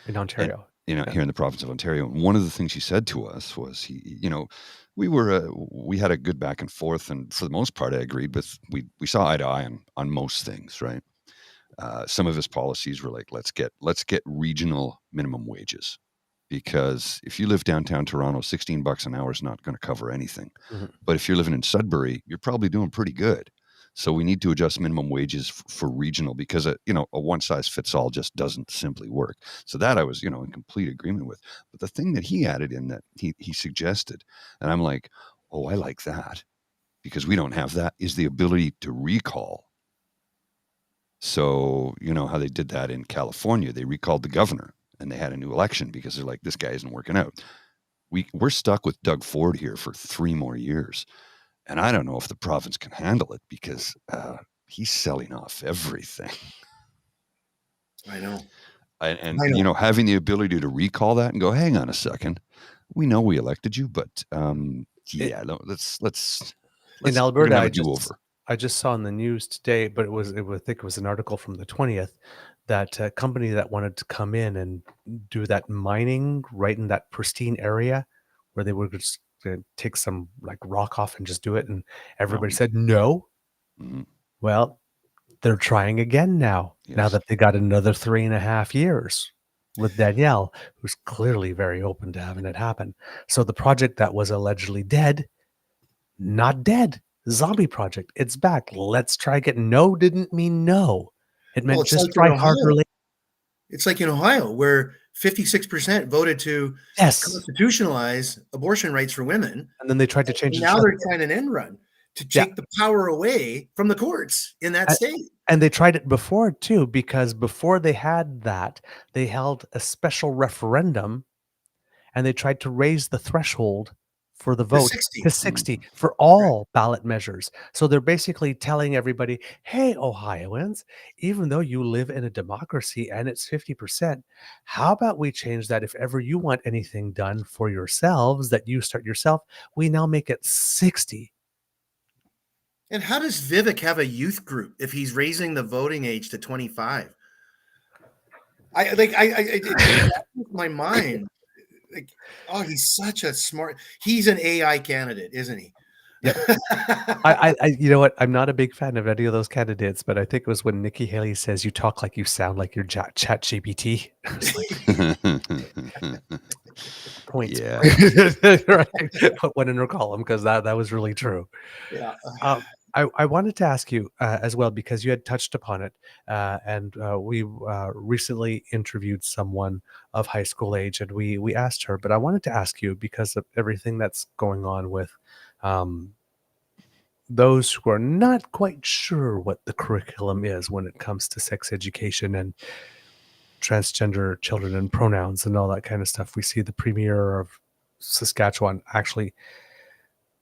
In Ontario. here in the province of Ontario. And one of the things he said to us was we had a good back and forth, and for the most part, I agreed with. We saw eye to eye on most things, right? Some of his policies were like, let's get regional minimum wages, because if you live downtown Toronto, $16 an hour is not going to cover anything. Mm-hmm. But if you're living in Sudbury, you're probably doing pretty good. So we need to adjust minimum wages for regional, because a one size fits all just doesn't simply work. So that I was in complete agreement with. But the thing that he added in that he suggested, and I'm like, oh, I like that, because we don't have that, is the ability to recall. So you know how they did that in California? They recalled the governor, and they had a new election because they're like, this guy isn't working out. We're stuck with Doug Ford here for 3 more years. And I don't know if the province can handle it, because he's selling off everything. I know. And having the ability to recall that and go, hang on a second, we know we elected you, but let's in Alberta, have a do-over. I just saw in the news today, but I think it was an article from the 20th, that a company that wanted to come in and do that mining right in that pristine area where they were just going to take some like rock off and just do it. And everybody said no. Mm-hmm. Well, they're trying again now, now that they got another 3.5 years with Danielle, who's clearly very open to having it happen. So the project that was allegedly dead, not dead. Zombie project, it's back. Let's try again. No didn't mean no. It meant just try harder. It's like in Ohio, where 56% voted to constitutionalize abortion rights for women. And then they tried to change it. Now they're trying an end run to take the power away from the courts in that state. And they tried it before too, because before they had that, they held a special referendum and they tried to raise the threshold for the vote to 60 for all ballot measures. So they're basically telling everybody, hey, Ohioans, even though you live in a democracy and it's 50%, how about we change that? If ever you want anything done for yourselves that you start yourself, we now make it 60. And how does Vivek have a youth group if he's raising the voting age to 25? My mind. Like, oh, he's such a smart. He's an AI candidate, isn't he? Yep. I you know what? I'm not a big fan of any of those candidates, but I think it was when Nikki Haley says you talk like you sound like your chat GPT. Points. Yeah. Right. Put one in her column, because that was really true. Yeah. I wanted to ask you as well, because you had touched upon it, and we recently interviewed someone of high school age, and we asked her, but I wanted to ask you, because of everything that's going on with those who are not quite sure what the curriculum is when it comes to sex education and transgender children and pronouns and all that kind of stuff. We see the premier of Saskatchewan actually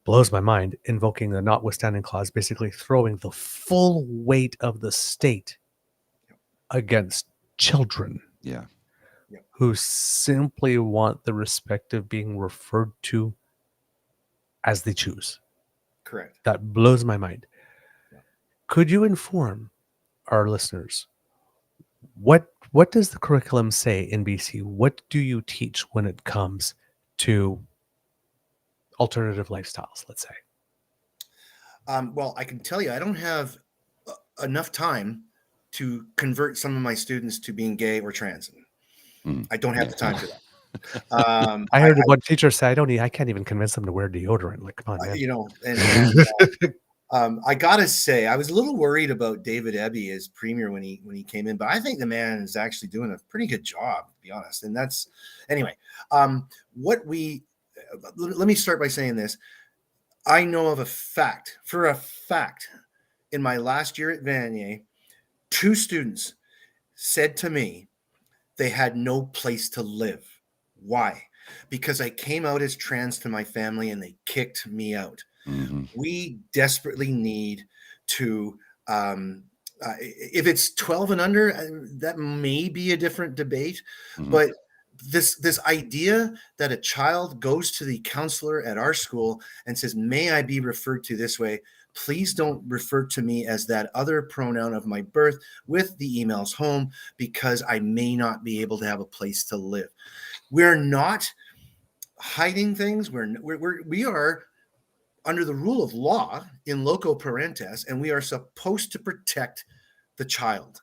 blows my mind, invoking the notwithstanding clause, basically throwing the full weight of the state against children who simply want the respect of being referred to as they choose. Correct. That blows my mind. Could you inform our listeners what does the curriculum say in BC? What do you teach when it comes to alternative lifestyles, let's say? Well, I can tell you, I don't have enough time to convert some of my students to being gay or trans. I don't have the time for that. I heard one teacher say, I can't even convince them to wear deodorant. Like, come on, man. You know, I gotta say, I was a little worried about David Eby as premier when he came in, but I think the man is actually doing a pretty good job, to be honest. And that's anyway. Let me start by saying this. I know of for a fact, in my last year at Vanier, 2 students said to me they had no place to live. Why? Because I came out as trans to my family and they kicked me out. Mm-hmm. We desperately need to, if it's 12 and under, that may be a different debate, but this idea that a child goes to the counselor at our school and says, may I be referred to this way? Please don't refer to me as that other pronoun of my birth with the emails home, because I may not be able to have a place to live. We're not hiding things. We are under the rule of law in loco parentis, and we are supposed to protect the child.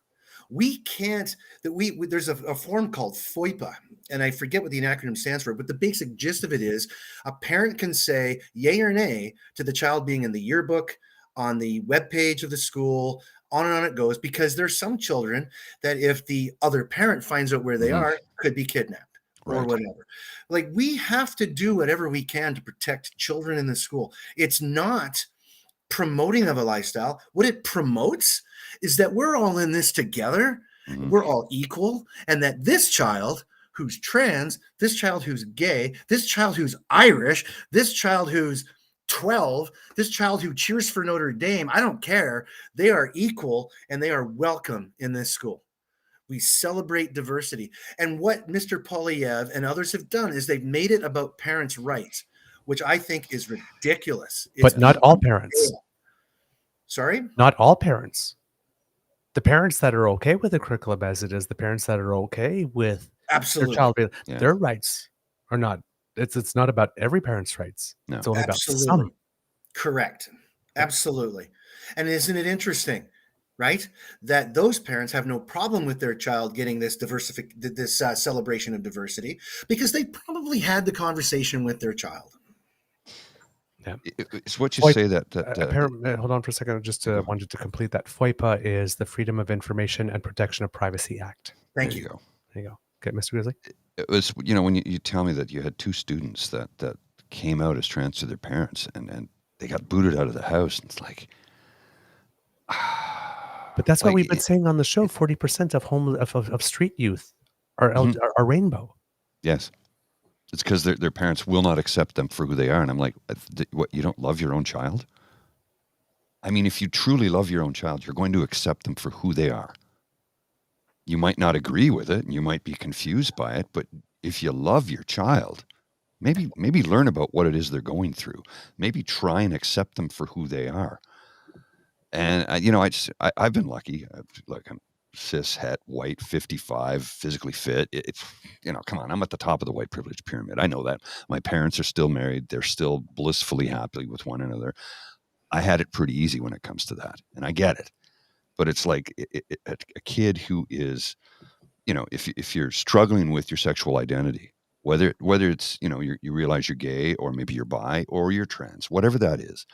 We can't, there's a form called FOIPA, and I forget what the acronym stands for, but the basic gist of it is a parent can say yay or nay to the child being in the yearbook, on the webpage of the school, on and on it goes, because there's some children that if the other parent finds out where they are, could be kidnapped. Or whatever. Like, we have to do whatever we can to protect children in the school. It's not promoting of a lifestyle. What it promotes is that we're all in this together. We're all equal. And that this child who's trans, this child who's gay, this child who's Irish, this child who's 12, this child who cheers for Notre Dame, I don't care. They are equal and they are welcome in this school. We celebrate diversity. And what Mr. Polyev and others have done is they've made it about parents' rights, which I think is ridiculous. But not all parents. Sorry? Not all parents. The parents that are okay with the curriculum as it is, the parents that are okay with their child, their rights are not. It's not about every parent's rights. No. It's only about some. Correct. Absolutely. And isn't it interesting? Right? That those parents have no problem with their child getting this celebration of diversity, because they probably had the conversation with their child. Yeah. It's what you say that hold on for a second. I just wanted to complete that. FOIPA is the Freedom of Information and Protection of Privacy Act. Thank you. There you go. Okay, Mr. Grizzly. It was, when you tell me that you had 2 students that came out as trans to their parents and they got booted out of the house, and it's like, but that's what we've been saying on the show. 40% of street youth are rainbow. Yes. It's because their parents will not accept them for who they are. And I'm like, what, you don't love your own child? I mean, if you truly love your own child, you're going to accept them for who they are. You might not agree with it and you might be confused by it, but if you love your child, maybe learn about what it is they're going through. Maybe try and accept them for who they are. And I've been lucky. I'm cis, het, white, 55, physically fit. It's come on, I'm at the top of the white privilege pyramid. I know that. My parents are still married. They're still blissfully happy with one another. I had it pretty easy when it comes to that, and I get it. But it's like a kid who is, if you're struggling with your sexual identity, whether it's you realize you're gay, or maybe you're bi, or you're trans, whatever that is.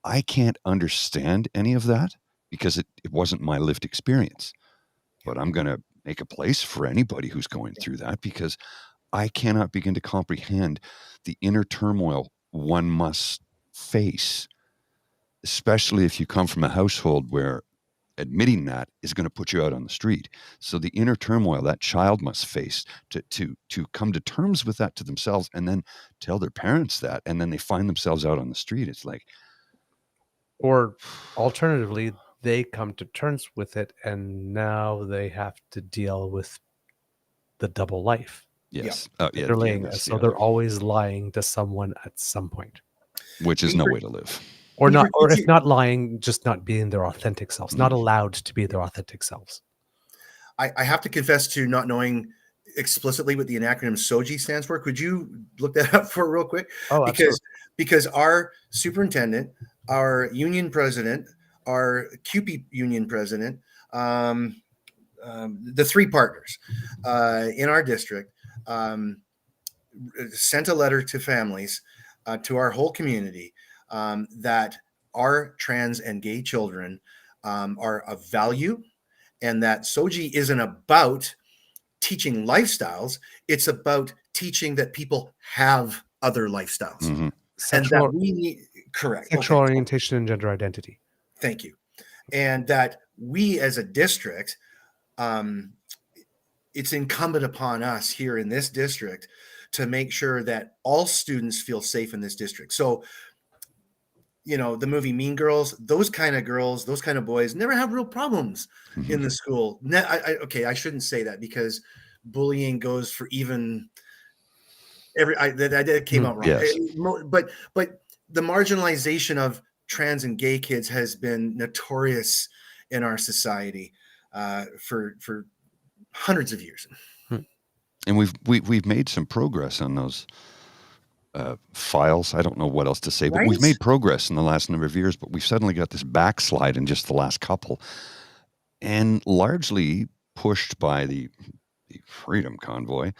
I can't understand any of that because it wasn't my lived experience. But I'm going to make a place for anybody who's going through that, because I cannot begin to comprehend the inner turmoil one must face, especially if you come from a household where admitting that is going to put you out on the street. So the inner turmoil that child must face to come to terms with that to themselves, and then tell their parents that, and then they find themselves out on the street. It's like, or alternatively, they come to terms with it, and now they have to deal with the double life. Yes. Yeah. They're always lying to someone at some point. Which is no way to live. or You not, were or if teaching- not lying, just not being their authentic selves, not allowed to be their authentic selves. I have to confess to not knowing explicitly what the acronym SOGI stands for. Could you look that up for real quick? Oh, Because our superintendent, our union president, our CUPE union president, the three partners in our district sent a letter to families, to our whole community, that our trans and gay children are of value, and that SOGI isn't about teaching lifestyles. It's about teaching that people have other lifestyles. Mhm. And that we need, correct. Sexual Okay. orientation and gender identity. Thank you. And that we as a district, it's incumbent upon us here in this district to make sure that all students feel safe in this district. So, you know, the movie Mean Girls, those kind of girls, those kind of boys never have real problems in the school. Okay, I shouldn't say that, because bullying goes for even that came out wrong. Yes. But the marginalization of trans and gay kids has been notorious in our society for hundreds of years. And we've made some progress on those files. I don't know what else to say, but we've made progress in the last number of years, but we've suddenly got this backslide in just the last couple, and largely pushed by the Freedom Convoy,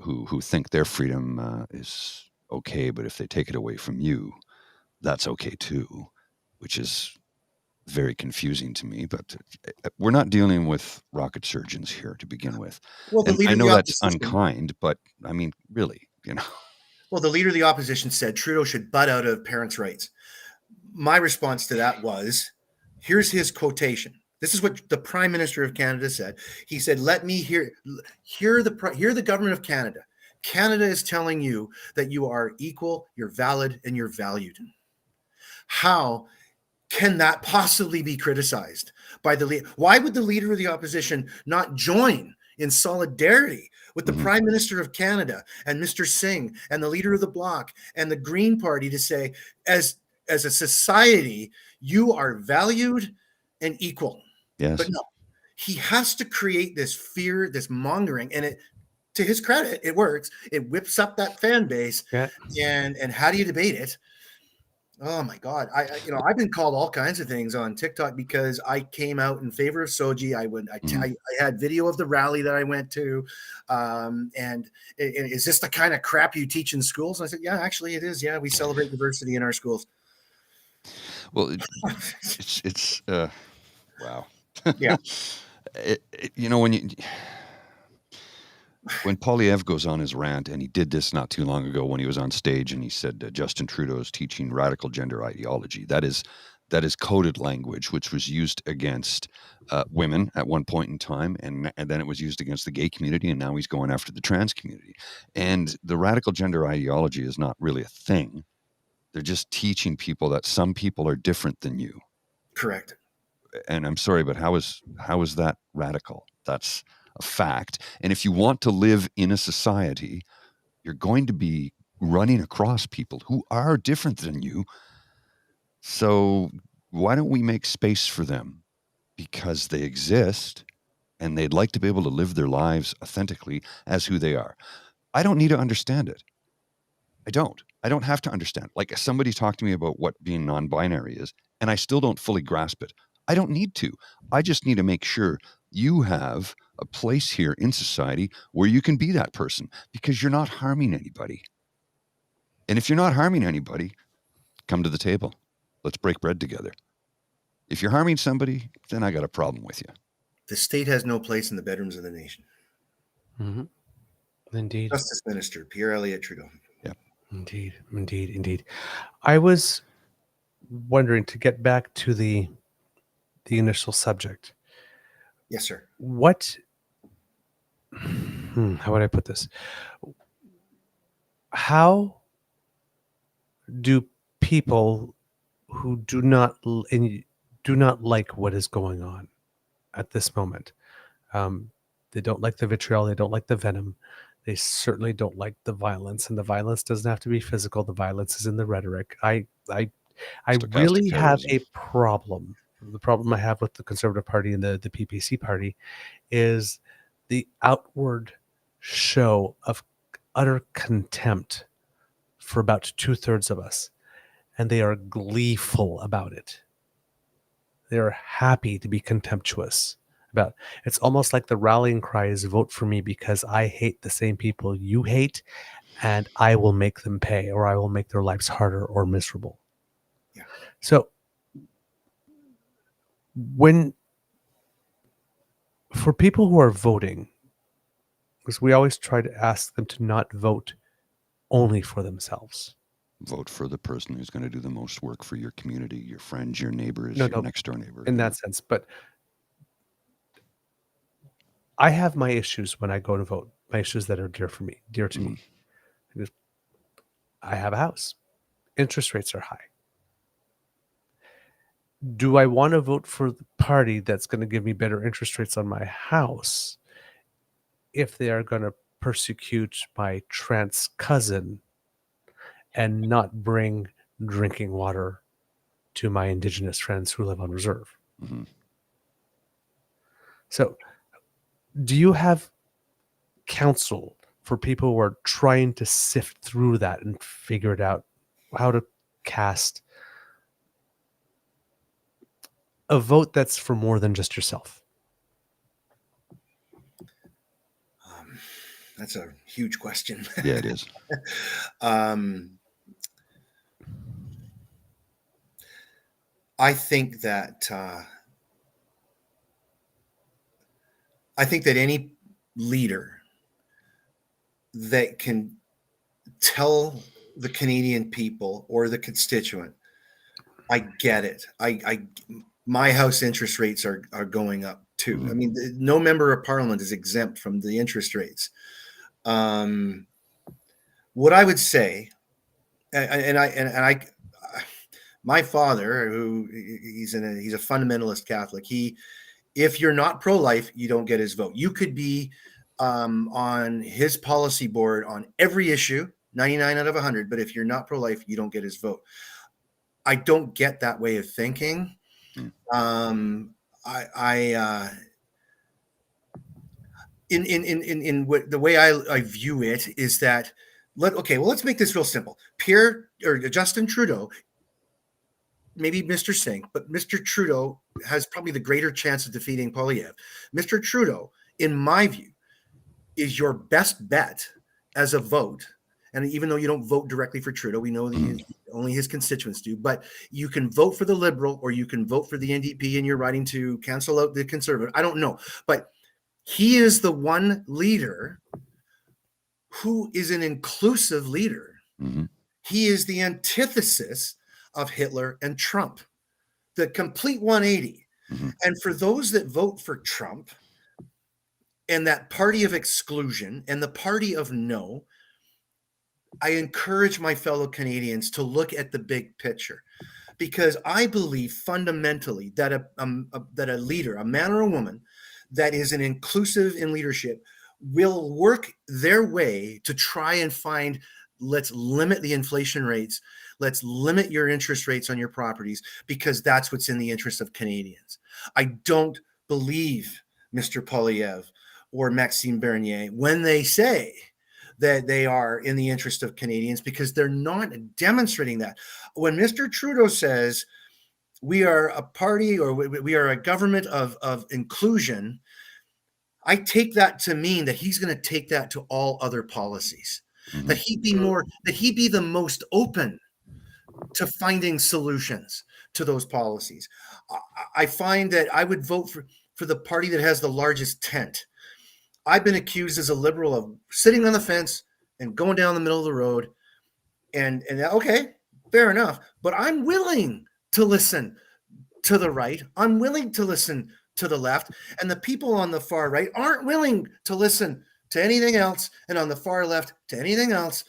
who think their freedom is okay, but if they take it away from you, that's okay too, which is very confusing to me. But we're not dealing with rocket surgeons here to begin with. Well, and I know that's unkind, but I mean, really, you know. Well, the leader of the opposition said Trudeau should butt out of Parents' Rights. My response to that was, here's his quotation. This is what the Prime Minister of Canada said. He said, "Let me hear the government of Canada. Canada is telling you that you are equal, you're valid, and you're valued. How can that possibly be criticized by the leader? Why would the leader of the opposition not join in solidarity with the Prime Minister of Canada and Mr. Singh and the leader of the Bloc and the Green Party to say, as a society, you are valued and equal?" Yes. But no, he has to create this fear, this mongering, and it, to his credit, it works. It whips up that fan base. Yeah. And how do you debate it? Oh my God. I've been called all kinds of things on TikTok because I came out in favor of SOGI. I had video of the rally that I went to. And is this the kind of crap you teach in schools? And I said, yeah, actually it is. Yeah. We celebrate diversity in our schools. Well, it's wow. Yeah. When Polyev goes on his rant, and he did this not too long ago when he was on stage, and he said Justin Trudeau is teaching radical gender ideology. That is coded language, which was used against women at one point in time, and then it was used against the gay community, and now he's going after the trans community. And the radical gender ideology is not really a thing. They're just teaching people that some people are different than you. Correct. And I'm sorry, but how is that radical? That's a fact. And if you want to live in a society, you're going to be running across people who are different than you. So why don't we make space for them? Because they exist and they'd like to be able to live their lives authentically as who they are. I don't need to understand it. I don't have to understand. Like, somebody talked to me about what being non-binary is, and I still don't fully grasp it. I don't need to. I just need to make sure you have a place here in society where you can be that person, because you're not harming anybody. And if you're not harming anybody, come to the table. Let's break bread together. If you're harming somebody, then I got a problem with you. The state has no place in the bedrooms of the nation. Mm-hmm. Indeed. Justice Minister Pierre Elliott Trudeau. Yeah. Indeed. I was wondering, to get back to the initial subject. Yes, sir. How would I put this? How do people who do not like what is going on at this moment, they don't like the vitriol, they don't like the venom, they certainly don't like the violence, and the violence doesn't have to be physical. The violence is in the rhetoric. I Stochastic really have a terrorism. problem. The problem I have with the Conservative Party and the PPC Party is the outward show of utter contempt for about 2/3 of us, and they are gleeful about it. They are happy to be contemptuous about. It's almost like the rallying cry is vote for me because I hate the same people you hate, and I will make them pay, or I will make their lives harder or miserable. Yeah. So when for people who are voting, because we always try to ask them to not vote only for themselves. Vote for the person who's going to do the most work for your community, your friends, your neighbors, No, your no, next door neighbor. in that sense. But I have my issues when I go to vote, my issues that are dear to me. Because I have a house. Interest rates are high. Do I want to vote for the party that's going to give me better interest rates on my house if they are going to persecute my trans cousin and not bring drinking water to my Indigenous friends who live on reserve? Mm-hmm. So, do you have counsel for people who are trying to sift through that and figure it out, how to cast a vote that's for more than just yourself? That's a huge question. Yeah, it is. I think that any leader that can tell the Canadian people or the constituent, I get it. My house interest rates are going up too. Mhm. I mean, no member of parliament is exempt from the interest rates. What I would say, my father, who he's a fundamentalist Catholic. If you're not pro-life, you don't get his vote. You could be on his policy board on every issue, 99 out of 100, but if you're not pro-life, you don't get his vote. I don't get that way of thinking. In the way I view it is that let's make this real simple. Justin Trudeau, maybe Mr. Singh, but Mr. Trudeau has probably the greater chance of defeating Poilievre. Mr. Trudeau, in my view, is your best bet as a vote. And even though you don't vote directly for Trudeau, we know that only his constituents do, but you can vote for the Liberal or you can vote for the NDP and you're riding to cancel out the Conservative. I don't know, but he is the one leader who is an inclusive leader. Mm-hmm. He is the antithesis of Hitler and Trump, the complete 180. Mm-hmm. And for those that vote for Trump and that party of exclusion and the party of no, I encourage my fellow Canadians to look at the big picture, because I believe fundamentally that a leader, a man or a woman that is an inclusive in leadership, will work their way to try and find, let's limit the inflation rates. Let's limit your interest rates on your properties, because that's what's in the interest of Canadians. I don't believe Mr. Poilievre or Maxime Bernier when they say that they are in the interest of Canadians, because they're not demonstrating that. When Mr. Trudeau says we are a party or we are a government of inclusion, I take that to mean that he's going to take that to all other policies, Mm-hmm. that he be the most open to finding solutions to those policies. I find that I would vote for the party that has the largest tent. I've been accused as a Liberal of sitting on the fence and going down the middle of the road. And okay, fair enough. But I'm willing to listen to the right. I'm willing to listen to the left. And the people on the far right aren't willing to listen to anything else. And on the far left, to anything else.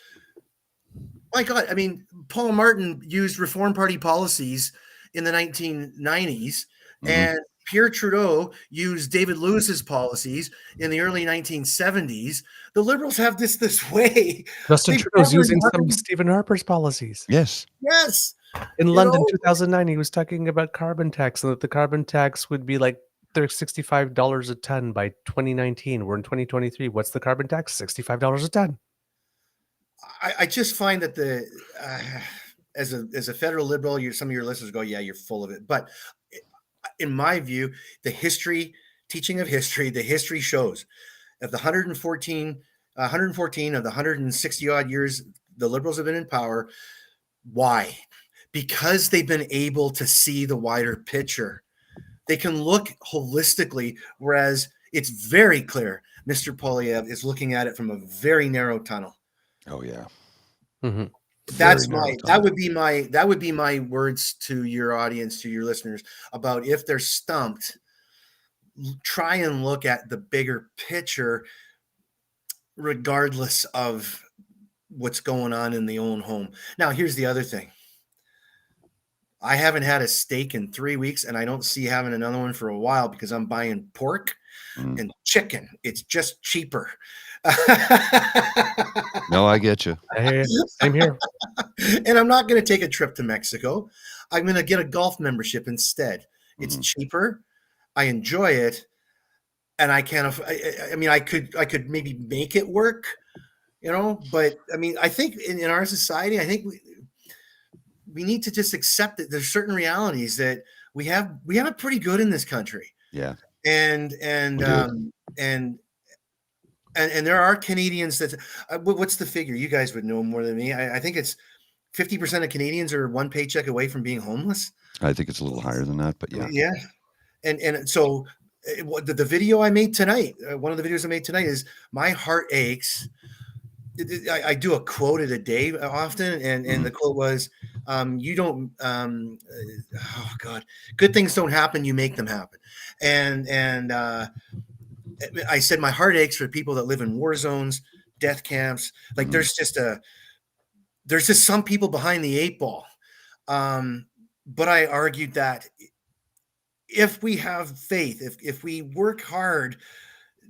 My God, I mean, Paul Martin used Reform Party policies in the 1990s, and Pierre Trudeau used David Lewis's policies in the early 1970s. The Liberals have this way. Justin Trudeau's using some of Stephen Harper's policies. Yes. Yes. In You London, know? 2009, he was talking about carbon tax and that the carbon tax would be like $65 a ton by 2019. We're in 2023. What's the carbon tax? $65 a ton. I just find that as a federal liberal, some of your listeners go, yeah, you're full of it. But in my view, the teaching of history, the history shows of the 114 of the 160 odd years the liberals have been in power. Why? Because they've been able to see the wider picture. They can look holistically, whereas it's very clear Mr. Polyev is looking at it from a very narrow tunnel. Oh yeah. Mm-hmm. That would be my words to your audience, to your listeners, about if they're stumped, try and look at the bigger picture regardless of what's going on in the own home. Now, here's the other thing. I haven't had a steak in 3 weeks, and I don't see having another one for a while because I'm buying pork and chicken. It's just cheaper. No, I get you. Same here. And I'm not going to take a trip to Mexico. I'm going to get a golf membership instead. It's cheaper. I enjoy it, and I can't. I mean, I could maybe make it work, But I mean, I think in our society, I think we need to just accept that there's certain realities that we have it pretty good in this country. Yeah. And there are Canadians that what's the figure? You guys would know more than me. I think it's 50% of Canadians are one paycheck away from being homeless. I think it's a little higher than that, but yeah. Yeah. And so the video I made tonight, one of the videos I made tonight is my heart aches. I do a quote a day often. And the quote was, you don't, oh God, good things don't happen. You make them happen. And I said, my heart aches for people that live in war zones, death camps. Like there's just some people behind the eight ball. But I argued that if we have faith, if we work hard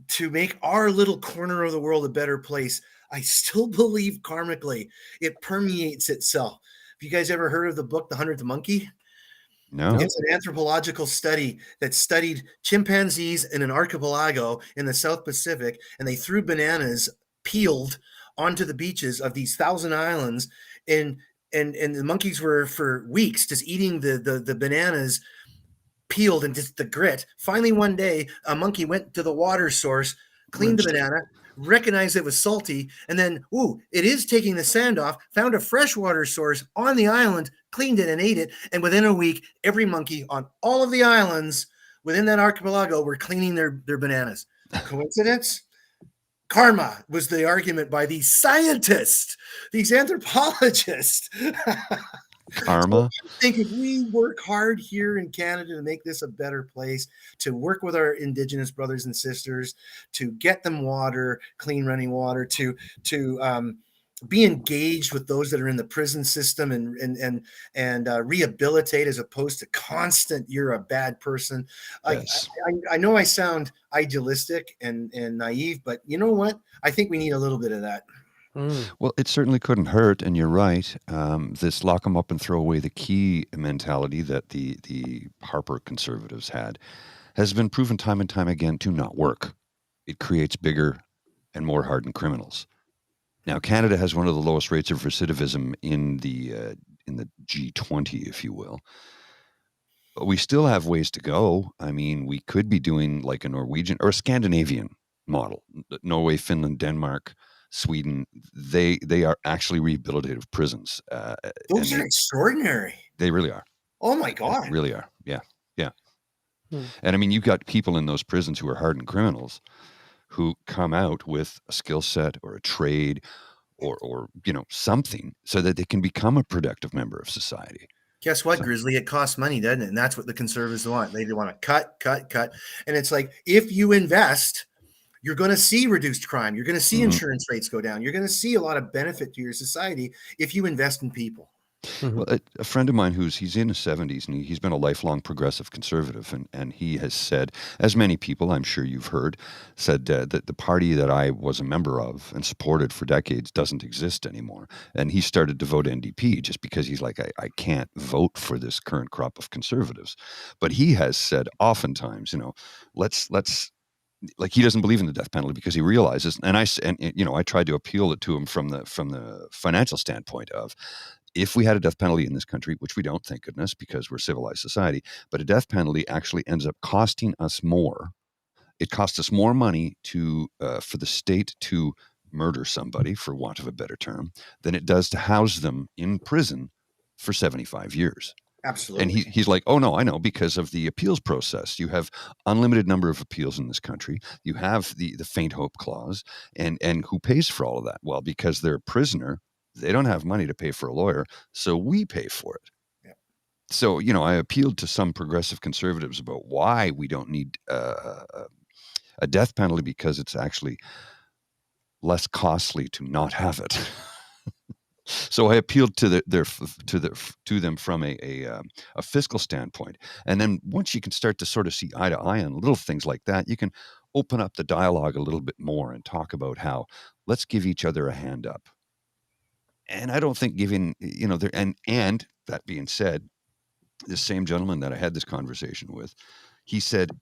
to make our little corner of the world a better place, I still believe karmically it permeates itself. Have you guys ever heard of the book, The 100th Monkey? No. It's an anthropological study that studied chimpanzees in an archipelago in the South Pacific, and they threw bananas peeled onto the beaches of these 1,000 islands, and the monkeys were for weeks just eating the bananas peeled and just the grit. Finally, one day, a monkey went to the water source, cleaned the banana, recognized it was salty, and then, it is taking the sand off, found a freshwater source on the island, cleaned it and ate it. And within a week, every monkey on all of the islands within that archipelago were cleaning their bananas. Coincidence? Karma was the argument by these scientists, these anthropologists. Karma. So I think if we work hard here in Canada to make this a better place, to work with our Indigenous brothers and sisters, to get them water, clean running water, to be engaged with those that are in the prison system and rehabilitate, as opposed to constant, you're a bad person. Yes. I know I sound idealistic and naive, but you know what? I think we need a little bit of that. Well, it certainly couldn't hurt, and you're right. This lock them up and throw away the key mentality that the Harper conservatives had has been proven time and time again to not work. It creates bigger and more hardened criminals. Now, Canada has one of the lowest rates of recidivism in the G20, if you will. But we still have ways to go. I mean, we could be doing like a Norwegian or a Scandinavian model. Norway, Finland, Denmark, Sweden, they are actually rehabilitative prisons. Those are extraordinary. They really are. Oh my God. They really are. Yeah. Yeah. And I mean, you've got people in those prisons who are hardened criminals who come out with a skill set or a trade or something so that they can become a productive member of society. Guess what, Grizzly? It costs money, doesn't it? And that's what the conservatives want. They want to cut. And it's like, if you invest, you're going to see reduced crime. You're going to see insurance rates go down. You're going to see a lot of benefit to your society if you invest in people. Mhm. Well, a friend of mine he's in his 70s and he's been a lifelong progressive conservative, and he has said, as many people I'm sure you've heard, said that the party that I was a member of and supported for decades doesn't exist anymore. And he started to vote NDP just because he's like, I can't vote for this current crop of conservatives. But he has said oftentimes, let's like he doesn't believe in the death penalty because he realizes, and I tried to appeal it to him from the financial standpoint of, if we had a death penalty in this country, which we don't, thank goodness, because we're a civilized society, but a death penalty actually ends up costing us more. It costs us more money for the state to murder somebody, for want of a better term, than it does to house them in prison for 75 years. And Absolutely. he's like, oh no, I know, because of the appeals process. You have unlimited number of appeals in this country. You have the faint hope clause, and who pays for all of that? Well, because they're a prisoner, they don't have money to pay for a lawyer, so we pay for it. Yeah. So I appealed to some progressive conservatives about why we don't need a death penalty, because it's actually less costly to not have it. So I appealed to them from a fiscal standpoint, and then once you can start to sort of see eye to eye on little things like that, you can open up the dialogue a little bit more and talk about how let's give each other a hand up. And I don't think giving there, and that being said, this same gentleman that I had this conversation with, he said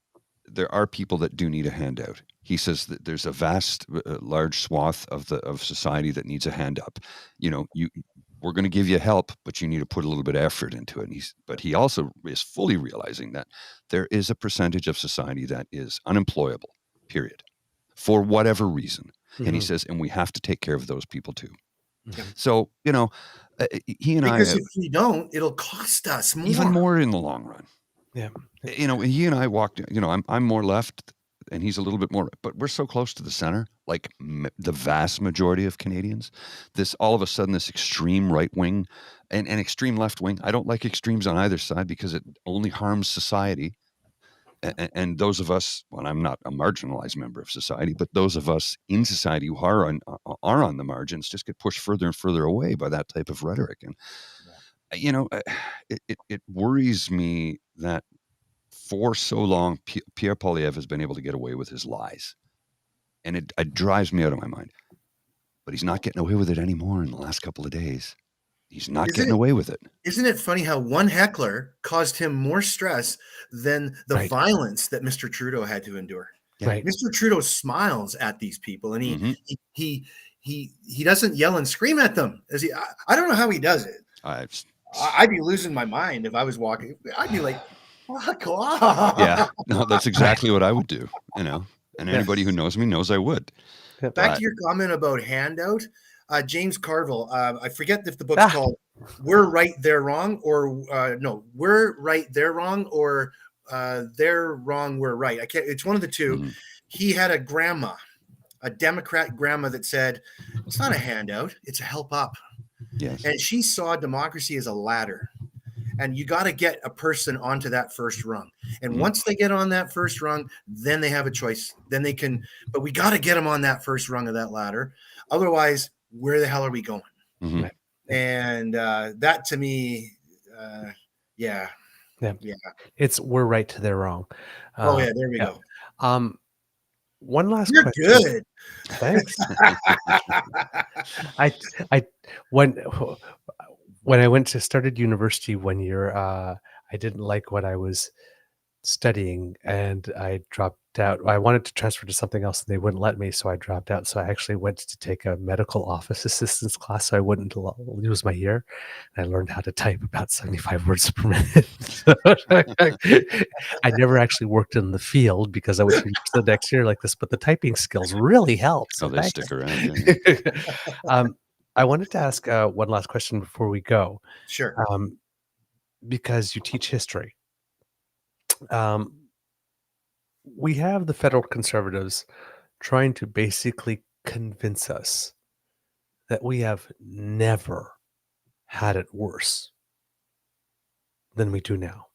there are people that do need a handout. He says that there's a vast, large swath of society that needs a hand up. We're going to give you help, but you need to put a little bit of effort into it. But he also is fully realizing that there is a percentage of society that is unemployable, period, for whatever reason. And he says, and we have to take care of those people too. So, he and Because I, if we don't, it'll cost us more. even more in the long run. Yeah. He and I walked, I'm more left and he's a little bit more, but we're so close to the center, like the vast majority of Canadians. All of a sudden, this extreme right wing and extreme left wing. I don't like extremes on either side because it only harms society. And those of us, well, I'm not a marginalized member of society, but those of us in society who are on the margins just get pushed further and further away by that type of rhetoric. And, it worries me that for so long, Pierre Poilievre has been able to get away with his lies. And it drives me out of my mind. But he's not getting away with it anymore in the last couple of days. He's not getting away with it. Isn't it funny how one heckler caused him more stress than the violence that Mr. Trudeau had to endure? Right. Mr. Trudeau smiles at these people, and he doesn't yell and scream at them. I don't know how he does it. I'd be losing my mind if I was walking. I'd be like, fuck off. Yeah, no, that's exactly what I would do, And anybody who knows me knows I would. Back to your comment about handout, James Carville. I forget if the book's called "We're Right, They're Wrong," or no, "We're Right, They're Wrong," or "They're Wrong, We're Right." I can't. It's one of the two. Mm-hmm. He had a grandma, a Democrat grandma, that said, "It's not a handout; it's a help up." Yes. And she saw democracy as a ladder. And you got to get a person onto that first rung. And once they get on that first rung, then they have a choice. Then they can, but we got to get them on that first rung of that ladder. Otherwise, where the hell are we going? Mm-hmm. And that to me, yeah. It's we're right to their wrong. There we go. One last You're question. good. Thanks. When I started university 1 year, I didn't like what I was studying and I dropped out. I wanted to transfer to something else and they wouldn't let me, so I dropped out. So I actually went to take a medical office assistance class so I wouldn't lose my year. And I learned how to type about 75 words per minute. I never actually worked in the field because I would be the next year like this, but the typing skills really helped. So they stick around. I wanted to ask one last question before we go. Sure. Because you teach history. We have the federal conservatives trying to basically convince us that we have never had it worse than we do now.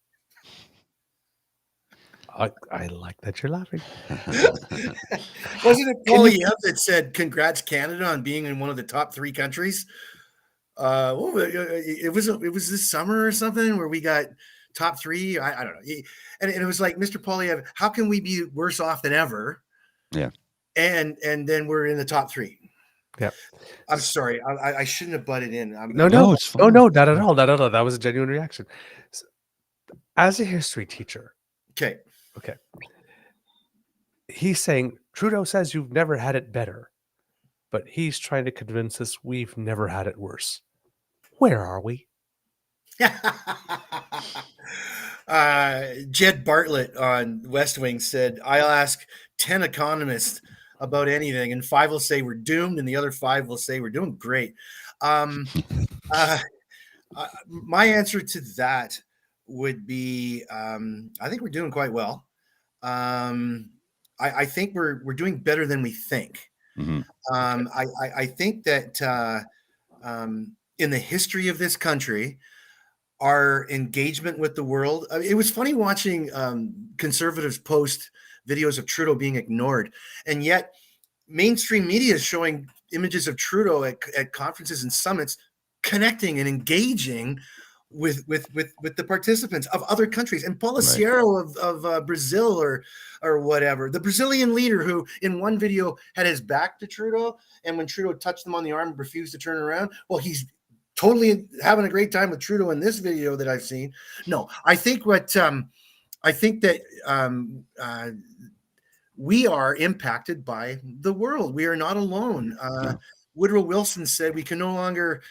I like that you're laughing. Wasn't it Poilievre that said, "Congrats, Canada, on being in one of the top 3 countries"? it was this summer or something where we got top 3. I don't know. And it was like, Mr. Polyev, how can we be worse off than ever? Yeah. And then we're in the top 3. Yeah. I'm sorry. I shouldn't have butted in. No, it's fine. not at all. Not at all. That was a genuine reaction. As a history teacher, Okay. he's saying Trudeau says you've never had it better, but he's trying to convince us we've never had it worse. Where are we? Jed Bartlett on West Wing said, I'll ask 10 economists about anything, and 5 will say we're doomed, and the other 5 will say we're doing great. My answer to that would be, I think we're doing quite well. I think we're doing better than we think. Mm-hmm. I think that in the history of this country, our engagement with the world, it was funny watching conservatives post videos of Trudeau being ignored, and yet mainstream media is showing images of Trudeau at conferences and summits, connecting and engaging with the participants of other countries, and Policiero of Brazil or whatever, the Brazilian leader who in one video had his back to Trudeau, and when Trudeau touched him on the arm, refused to turn around. Well, he's totally having a great time with Trudeau in this video that I've seen. No, I think that we are impacted by the world. We are not alone. Woodrow Wilson said we can no longer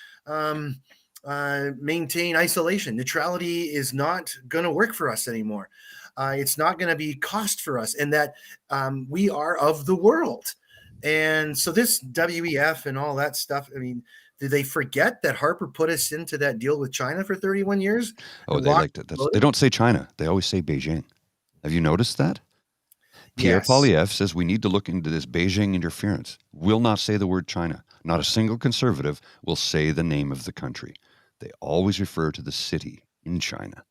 maintain isolation. Neutrality is not going to work for us anymore. It's not going to be cost for us, and that we are of the world. And so this WEF and all that stuff, I mean, did they forget that Harper put us into that deal with China for 31 years? Oh, they like that. They don't say China. They always say Beijing. Have you noticed that? Pierre Poilievre says we need to look into this Beijing interference. Will not say the word China. Not a single conservative will say the name of the country. They always refer to the city in China.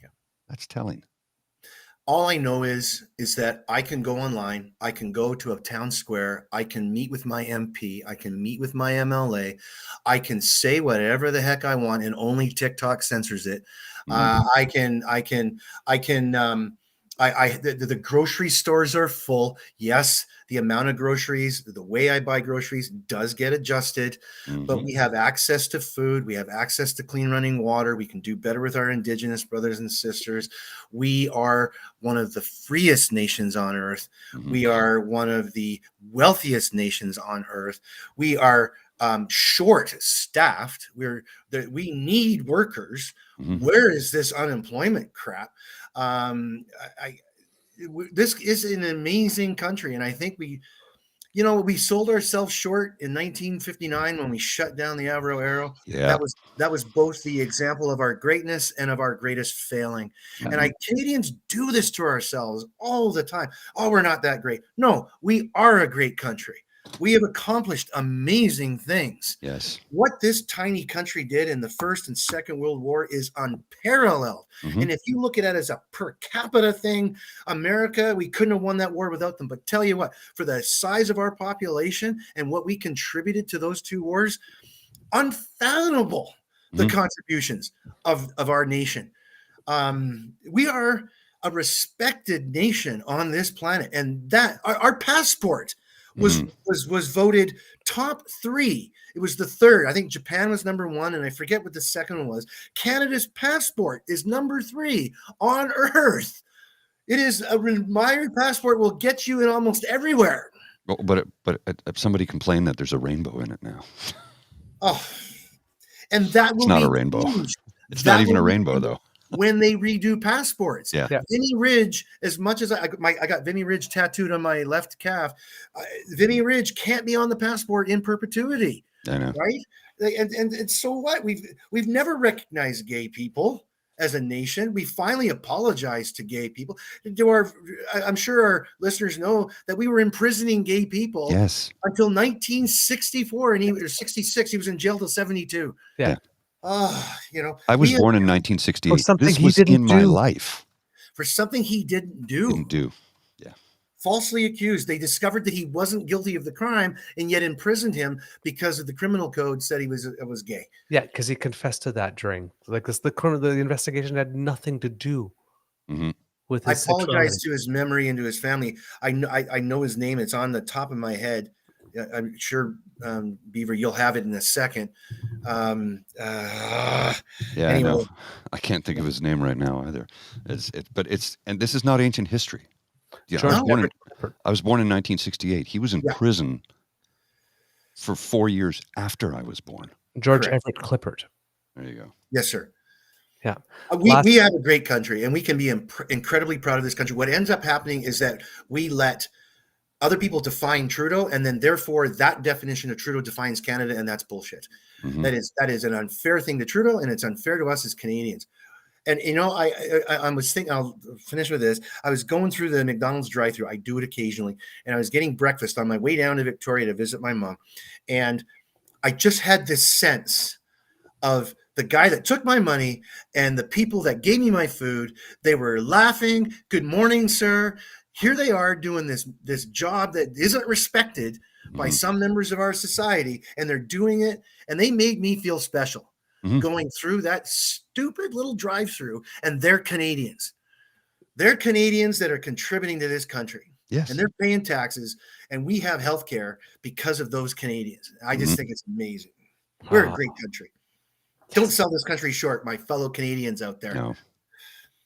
Yeah. That's telling. All I know is that I can go online, I can go to a town square, I can meet with my MP, I can meet with my MLA, I can say whatever the heck I want, and only TikTok censors it. The grocery stores are full. Yes, the amount of groceries, the way I buy groceries does get adjusted, but we have access to food. We have access to clean running water. We can do better with our Indigenous brothers and sisters. We are one of the freest nations on earth. We are one of the wealthiest nations on earth. We are short-staffed. We need workers. Where is this unemployment crap? This is an amazing country, and I think we sold ourselves short in 1959 when we shut down the Avro Arrow. Yeah, that was both the example of our greatness and of our greatest failing. And Canadians do this to ourselves all the time. Oh, we're not that great. No, we are a great country. We have accomplished amazing things. Yes. What this tiny country did in the First and Second World War is unparalleled. And if you look at it as a per capita thing, America, we couldn't have won that war without them. But tell you what, for the size of our population and what we contributed to those two wars, unfathomable the contributions of our nation. We are a respected nation on this planet, and that our passport was voted top 3. It was the 3rd. I think Japan was number 1, and I forget what the second one was. Canada's passport is number 3 on earth. It is a admired passport, will get you in almost everywhere. But somebody complained that there's a rainbow in it now. Oh, and that will it's not be a rainbow. Huge. It's not even a rainbow, though. When they redo passports. Yeah. Vinnie Ridge, as much as I got Vinnie Ridge tattooed on my left calf, Vinnie Ridge can't be on the passport in perpetuity. I know. Right? And so what? We've never recognized gay people as a nation. We finally apologized to gay people. I'm sure our listeners know that we were imprisoning gay people until 1964 or 66. He was in jail till 72. Yeah. I was born in 1968. Something this he was didn't in my life. For something he didn't do. Yeah. falsely accused. They discovered that he wasn't guilty of the crime and yet imprisoned him because of the criminal code said he was gay. Yeah, because he confessed to that during the investigation had nothing to do with I his apologize sexuality. to his memory and to his family. I know his name. It's on the top of my head. I'm sure, Beaver, you'll have it in a second. Yeah, anyway. I know. I can't think of his name right now either. And this is not ancient history. Yeah, George I was born in 1968. He was in Yeah. prison for 4 years after I was born. George Correct. Everett Clippard. There you go. Yes, sir. Yeah. We have a great country, and we can be incredibly proud of this country. What ends up happening is that we let other people define Trudeau, and then therefore that definition of Trudeau defines Canada, and that's bullshit. Mhm. That is an unfair thing to Trudeau, and it's unfair to us as Canadians. And you know, I was thinking, I'll finish with this. I was going through the McDonald's drive-thru. I do it occasionally, and I was getting breakfast on my way down to Victoria to visit my mom, and I just had this sense of the guy that took my money and the people that gave me my food. They were laughing. Good morning, sir. Here they are doing this job that isn't respected by some members of our society, and they're doing it, and they made me feel special going through that stupid little drive-through. And they're Canadians. They're Canadians that are contributing to this country. Yes. And they're paying taxes, and we have health care because of those Canadians. I just think it's amazing. We're a great country. Don't sell this country short, my fellow Canadians out there. No.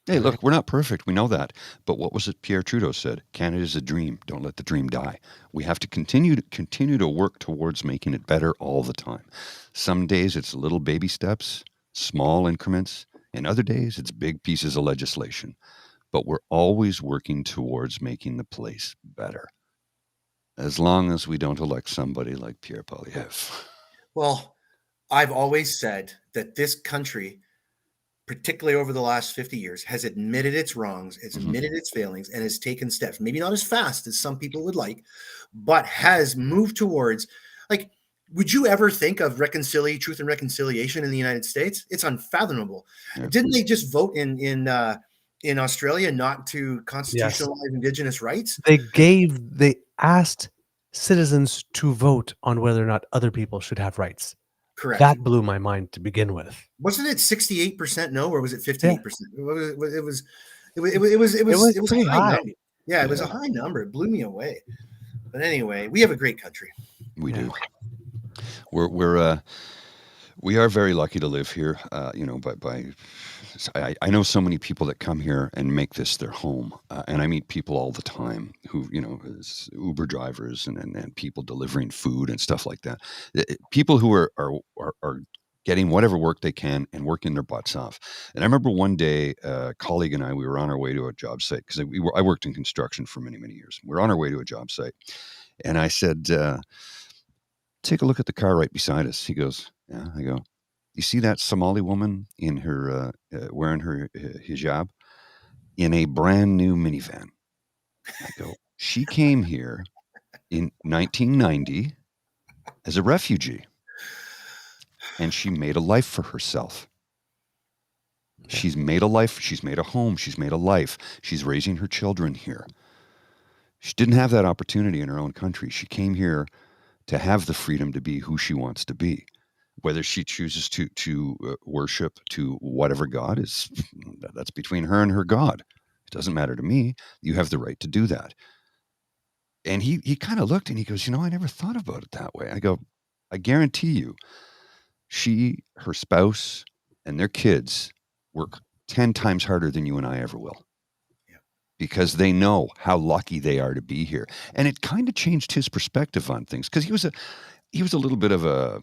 Hey, look, we're not perfect. We know that. But what was it Pierre Trudeau said? Canada's a dream. Don't let the dream die. We have to continue to work towards making it better all the time. Some days it's little baby steps, small increments, and other days it's big pieces of legislation. But we're always working towards making the place better. As long as we don't elect somebody like Pierre Poilievre. Well, I've always said that this country, particularly over the last 50 years, has admitted its wrongs, has admitted its failings, and has taken steps, maybe not as fast as some people would like, but has moved towards, like, would you ever think of truth and reconciliation in the United States? It's unfathomable. Yeah. Didn't they just vote in Australia not to constitutionalize Indigenous rights? They asked citizens to vote on whether or not other people should have rights. Correct. That blew my mind to begin with. Wasn't it 68% no, or was it 58%? It was pretty a high high. number. Yeah, it was a high number. It blew me away. But anyway, we have a great country. We do. We are very lucky to live here. I know so many people that come here and make this their home, and I meet people all the time who, as Uber drivers and people delivering food and stuff like that. People who are getting whatever work they can and working their butts off. And I remember one day, a colleague and I, we were on our way to a job site because I worked in construction for many, many years. We were on our way to a job site, and I said, "Take a look at the car right beside us." He goes, "Yeah." I go, "You see that Somali woman in her wearing her hijab in a brand new minivan?" I go, "She came here in 1990 as a refugee, and she made a life for herself. She's made a life. She's made a home. She's made a life. She's raising her children here. She didn't have that opportunity in her own country. She came here to have the freedom to be who she wants to be. Whether she chooses to worship to whatever God is, that's between her and her God. It doesn't matter to me. You have the right to do that." And he kind of looked and he goes, "I never thought about it that way." I go, "I guarantee you, her spouse, and their kids work 10 times harder than you and I ever will. Yeah. Because they know how lucky they are to be here." And it kind of changed his perspective on things, because he was a little bit of a,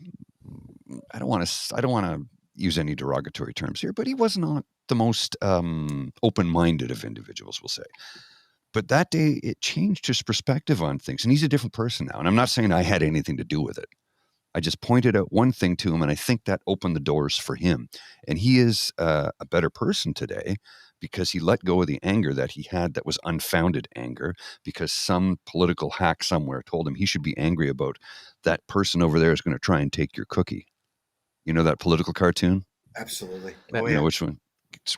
I don't want to use any derogatory terms here, but he was not the most open-minded of individuals, we'll say. But that day, it changed his perspective on things, and he's a different person now. And I'm not saying I had anything to do with it. I just pointed out one thing to him, and I think that opened the doors for him. And he is a better person today because he let go of the anger that he had that was unfounded anger, because some political hack somewhere told him he should be angry about that person over there is going to try and take your cookie. You know that political cartoon? Absolutely. You know which one?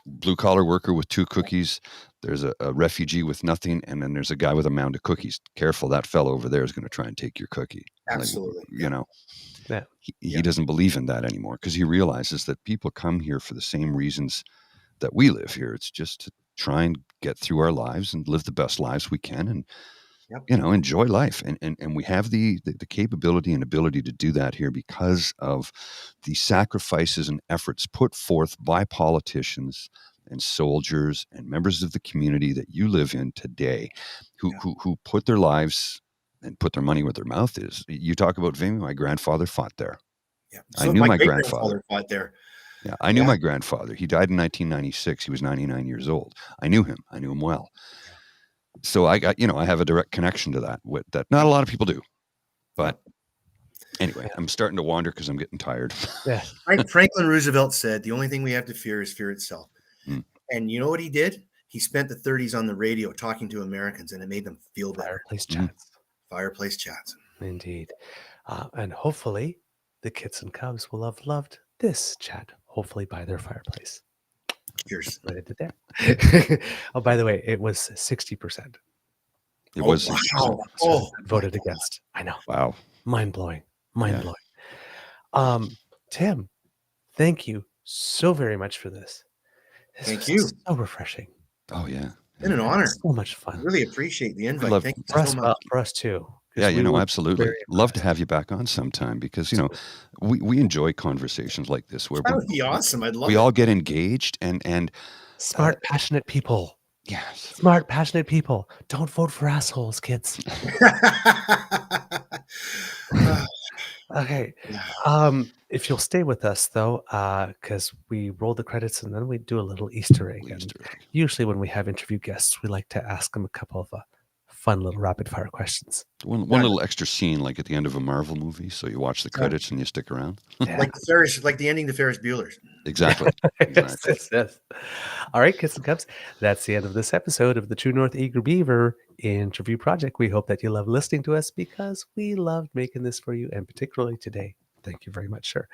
blue collar worker with 2 cookies. There's a refugee with nothing, and then there's a guy with a mound of cookies. Careful, that fellow over there is going to try and take your cookie. Absolutely. You know, Yeah. he doesn't believe in that anymore because he realizes that people come here for the same reasons that we live here. It's just to try and get through our lives and live the best lives we can, and enjoy life. And we have the capability and ability to do that here because of the sacrifices and efforts put forth by politicians and soldiers and members of the community that you live in today, who put their lives and put their money where their mouth is. You talk about Vimy. My grandfather fought there. Yeah. I knew my grandfather fought there. Yeah, I knew my grandfather. He died in 1996. He was 99 years old. I knew him. I knew him well. So I got, I have a direct connection to that. That not a lot of people do. But anyway, I'm starting to wander because I'm getting tired. Yeah. Franklin Roosevelt said, "The only thing we have to fear is fear itself." And you know what he did? He spent the 30s on the radio talking to Americans, and it made them feel better. Fireplace chats. Fireplace chats. Indeed. And hopefully the kits and cubs will have loved this chat, hopefully by their fireplace. Cheers. Right at there. Oh, by the way, it was 60%. It was wow. Oh, voted against. I know. Wow. Mind blowing. Tim, thank you so very much for this. Thank you. So refreshing. Oh yeah. Been an honor. So much fun. I really appreciate the invite. Thank you so much. For us too. Yeah, absolutely. Love to have you back on sometime because, we enjoy conversations like this where that would be awesome. I'd love we it. all get engaged and smart, passionate people. Yes. Smart, passionate people. Don't vote for assholes, kids. Okay. If you'll stay with us though, because we roll the credits and then we do a little Easter egg. Usually when we have interview guests, we like to ask them a couple of fun little rapid fire questions. One little extra scene, like at the end of a Marvel movie. So you watch the credits and you stick around. Like the ending to Ferris Bueller's. Exactly. Yes. All right, kids and cubs. That's the end of this episode of the True North Eager Beaver interview project. We hope that you love listening to us because we loved making this for you, and particularly today. Thank you very much, sir.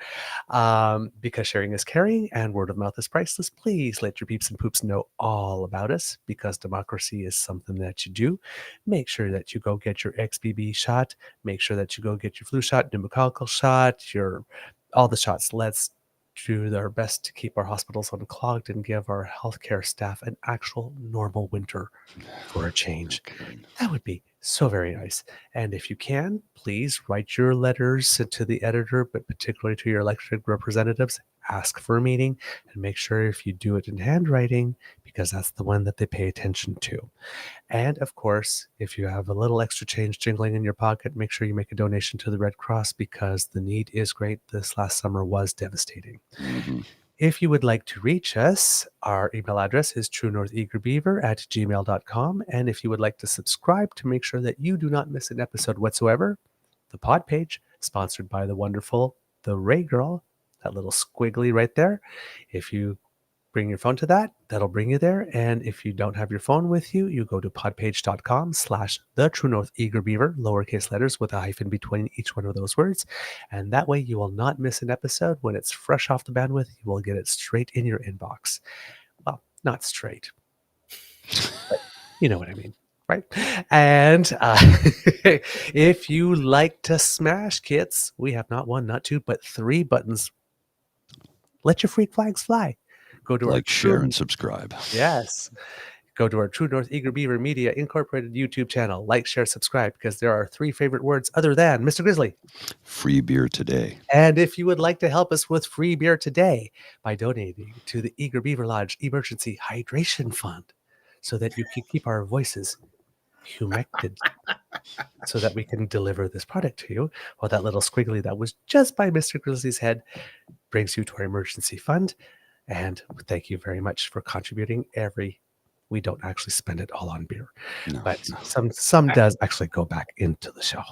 Because sharing is caring and word of mouth is priceless, please let your peeps and poops know all about us, because democracy is something that you do. Make sure that you go get your XBB shot. Make sure that you go get your flu shot, pneumococcal shot, all the shots. Let's do our best to keep our hospitals unclogged and give our healthcare staff an actual normal winter for a change. That would be so very nice. And if you can, please write your letters to the editor, but particularly to your elected representatives. Ask for a meeting and make sure if you do it in handwriting, because that's the one that they pay attention to. And of course, if you have a little extra change jingling in your pocket, make sure you make a donation to the Red Cross, because the need is great. This last summer was devastating. Mm-hmm. If you would like to reach us, our email address is truenortheagerbeaver@gmail.com. And if you would like to subscribe to make sure that you do not miss an episode whatsoever, the pod page, sponsored by the wonderful The Ray Girl, that little squiggly right there. If you bring your phone to that, that'll bring you there. And if you don't have your phone with you, you go to podpage.com/the True North Eager Beaver, lowercase letters with a hyphen between each one of those words. And that way you will not miss an episode. When it's fresh off the bandwidth, you will get it straight in your inbox. Well, not straight, but you know what I mean, right? And if you like to smash kits, we have not one, not two, but 3 buttons. Let your freak flags fly. Go to our share, and subscribe. Yes. Go to our True North Eager Beaver Media Incorporated YouTube channel. Like, share, subscribe, because there are 3 favorite words other than Mr. Grizzly. Free beer today. And if you would like to help us with free beer today by donating to the Eager Beaver Lodge Emergency Hydration Fund, so that you can keep our voices humected, so that we can deliver this product to you. Well, that little squiggly that was just by Mr. Grizzly's head brings you to our emergency fund. And thank you very much for contributing. We don't actually spend it all on beer, but some does actually go back into the show.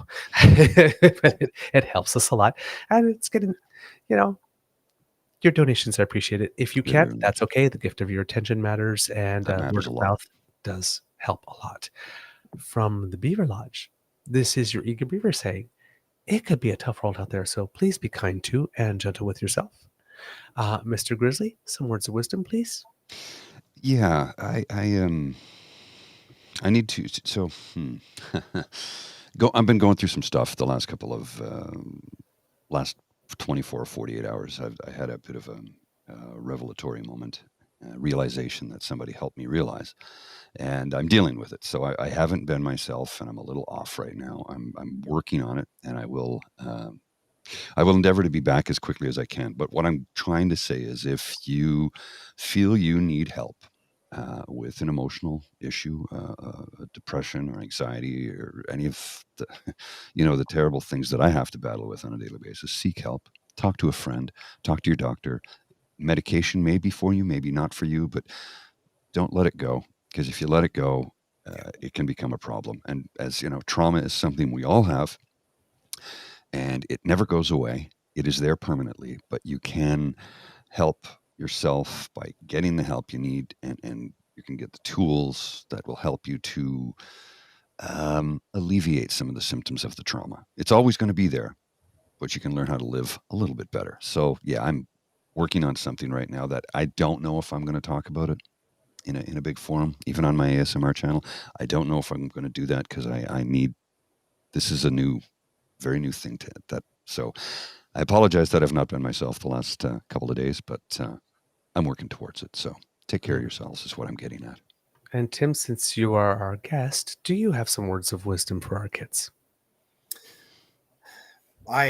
But it helps us a lot, and it's getting, your donations are appreciated. If you can't, that's okay. The gift of your attention matters, and word of mouth does help a lot. From the Beaver Lodge, this is your Eager Beaver saying, it could be a tough world out there, so please be kind to and gentle with yourself. Mr. Grizzly, some words of wisdom, please. Yeah, I need to. So, I've been going through some stuff the last couple of last 24 or 48 hours. I had a bit of a revelatory moment, realization that somebody helped me realize, and I'm dealing with it. So I haven't been myself, and I'm a little off right now. I'm working on it, and I will endeavor to be back as quickly as I can. But what I'm trying to say is, if you feel you need help with an emotional issue, depression or anxiety, or any of the, the terrible things that I have to battle with on a daily basis, seek help. Talk to a friend. Talk to your doctor. Medication may be for you, maybe not for you, but don't let it go, because if you let it go, it can become a problem. And as you know, trauma is something we all have, and it never goes away. It is there permanently, but you can help yourself by getting the help you need, and you can get the tools that will help you to alleviate some of the symptoms of the trauma. It's always going to be there, but you can learn how to live a little bit better. So, yeah, I'm working on something right now that I don't know if I'm going to talk about it in a big forum, even on my ASMR channel. I don't know if I'm going to do that, because I need, this is a very new thing to that. So I apologize that I've not been myself the last couple of days, but I'm working towards it. So take care of yourselves is what I'm getting at. And Tim, since you are our guest, do you have some words of wisdom for our kids? I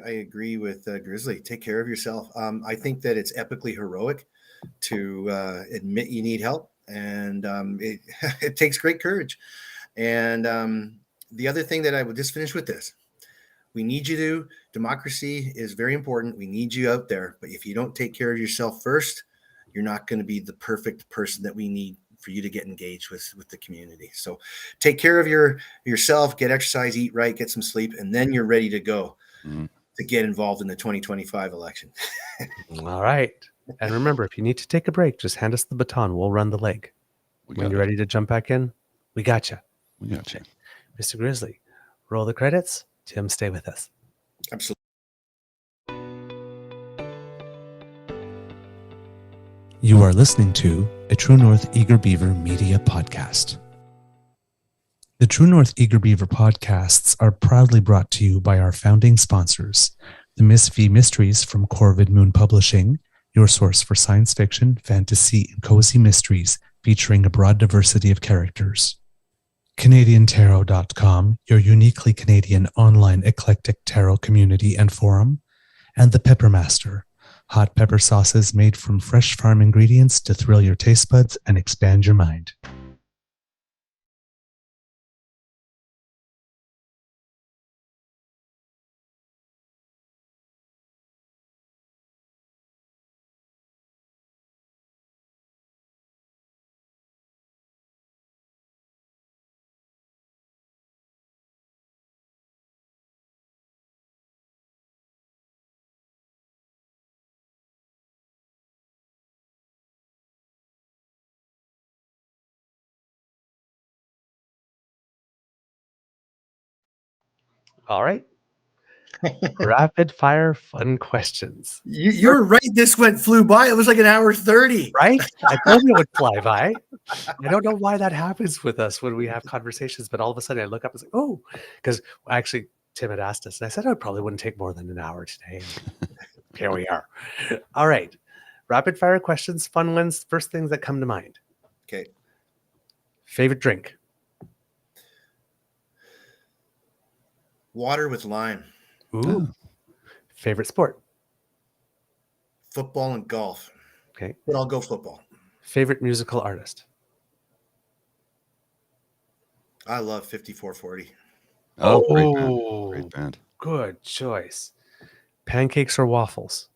agree with Grizzly. Take care of yourself. I think that it's epically heroic to admit you need help, and it it takes great courage. And the other thing that I would just finish with this: we need you to. Democracy is very important. We need you out there, but if you don't take care of yourself first, you're not going to be the perfect person that we need for you to get engaged with the community. So take care of yourself, get exercise, eat right, get some sleep, and then you're ready to go to get involved in the 2025 election. All right. And remember, if you need to take a break, just hand us the baton. We'll run the leg. When you're ready to jump back in, we got you. We got you. Mr. Grizzly, roll the credits. Tim, stay with us. Absolutely. You are listening to a True North Eager Beaver media podcast. The True North Eager Beaver podcasts are proudly brought to you by our founding sponsors, the Miss V Mysteries from Corvid Moon Publishing, your source for science fiction, fantasy, and cozy mysteries featuring a broad diversity of characters. CanadianTarot.com, your uniquely Canadian online eclectic tarot community and forum, and The Peppermaster, hot pepper sauces made from fresh farm ingredients to thrill your taste buds and expand your mind. All right. Rapid fire fun questions. You're right. This flew by. It was like an hour 30. Right? I told you it would fly by. I don't know why that happens with us when we have conversations, but all of a sudden I look up and say, oh, because actually Tim had asked us, and I said, it probably wouldn't take more than an hour today. Here we are. All right. Rapid fire questions, fun ones. First things that come to mind. Okay. Favorite drink? Water with lime. Ooh. Favorite sport? Football and golf. Okay. But I'll go football. Favorite musical artist? I love 5440. Oh, great band. Great band. Good choice. Pancakes or waffles?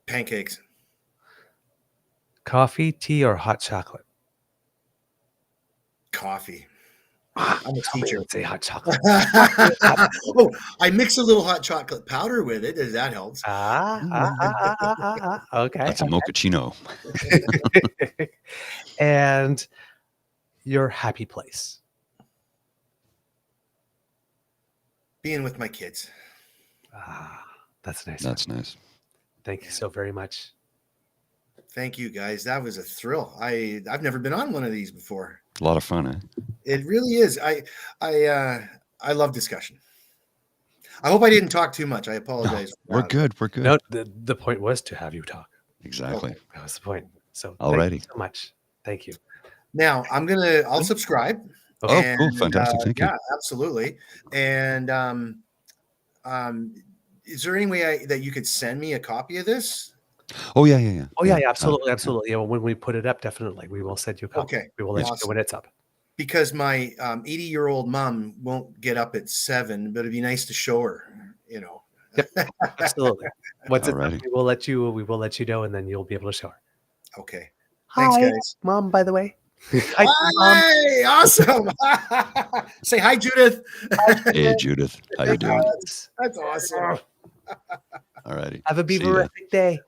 Pancakes. Coffee, tea, or hot chocolate? Coffee. I'm a teacher. Would say hot chocolate. Oh, I mix a little hot chocolate powder with it. Does that help? Okay. That's a mochaccino. And your happy place? Being with my kids. That's nice. That's nice. Thank you so very much. Thank you, guys. That was a thrill. I've never been on one of these before. A lot of fun, eh? It really is. I love discussion. I hope I didn't talk too much. I apologize. We're good. We're good. No, the point was to have you talk. Exactly. Okay. That was the point. So Alrighty. thank you so much. Thank you. Now I'll subscribe. Okay. Oh, cool. Fantastic. Thank you. Yeah, absolutely. And is there any way that you could send me a copy of this? Oh, yeah. Oh yeah, absolutely, absolutely. Yeah, when we put it up, definitely we will send you a copy. Okay, We will let you know awesome. when it's up. Because my 80-year-old mom won't get up at 7, but it'd be nice to show her, Yep, absolutely. Once it's up, Alrighty. we will let you know, and then you'll be able to show her. Okay. Thanks, Hi, guys. Mom, by the way. Hi, Mom. Hey, awesome. Say hi, Judith. Hey, Judith. How you doing? That's awesome. Alrighty. Have a See ya. beaverific day.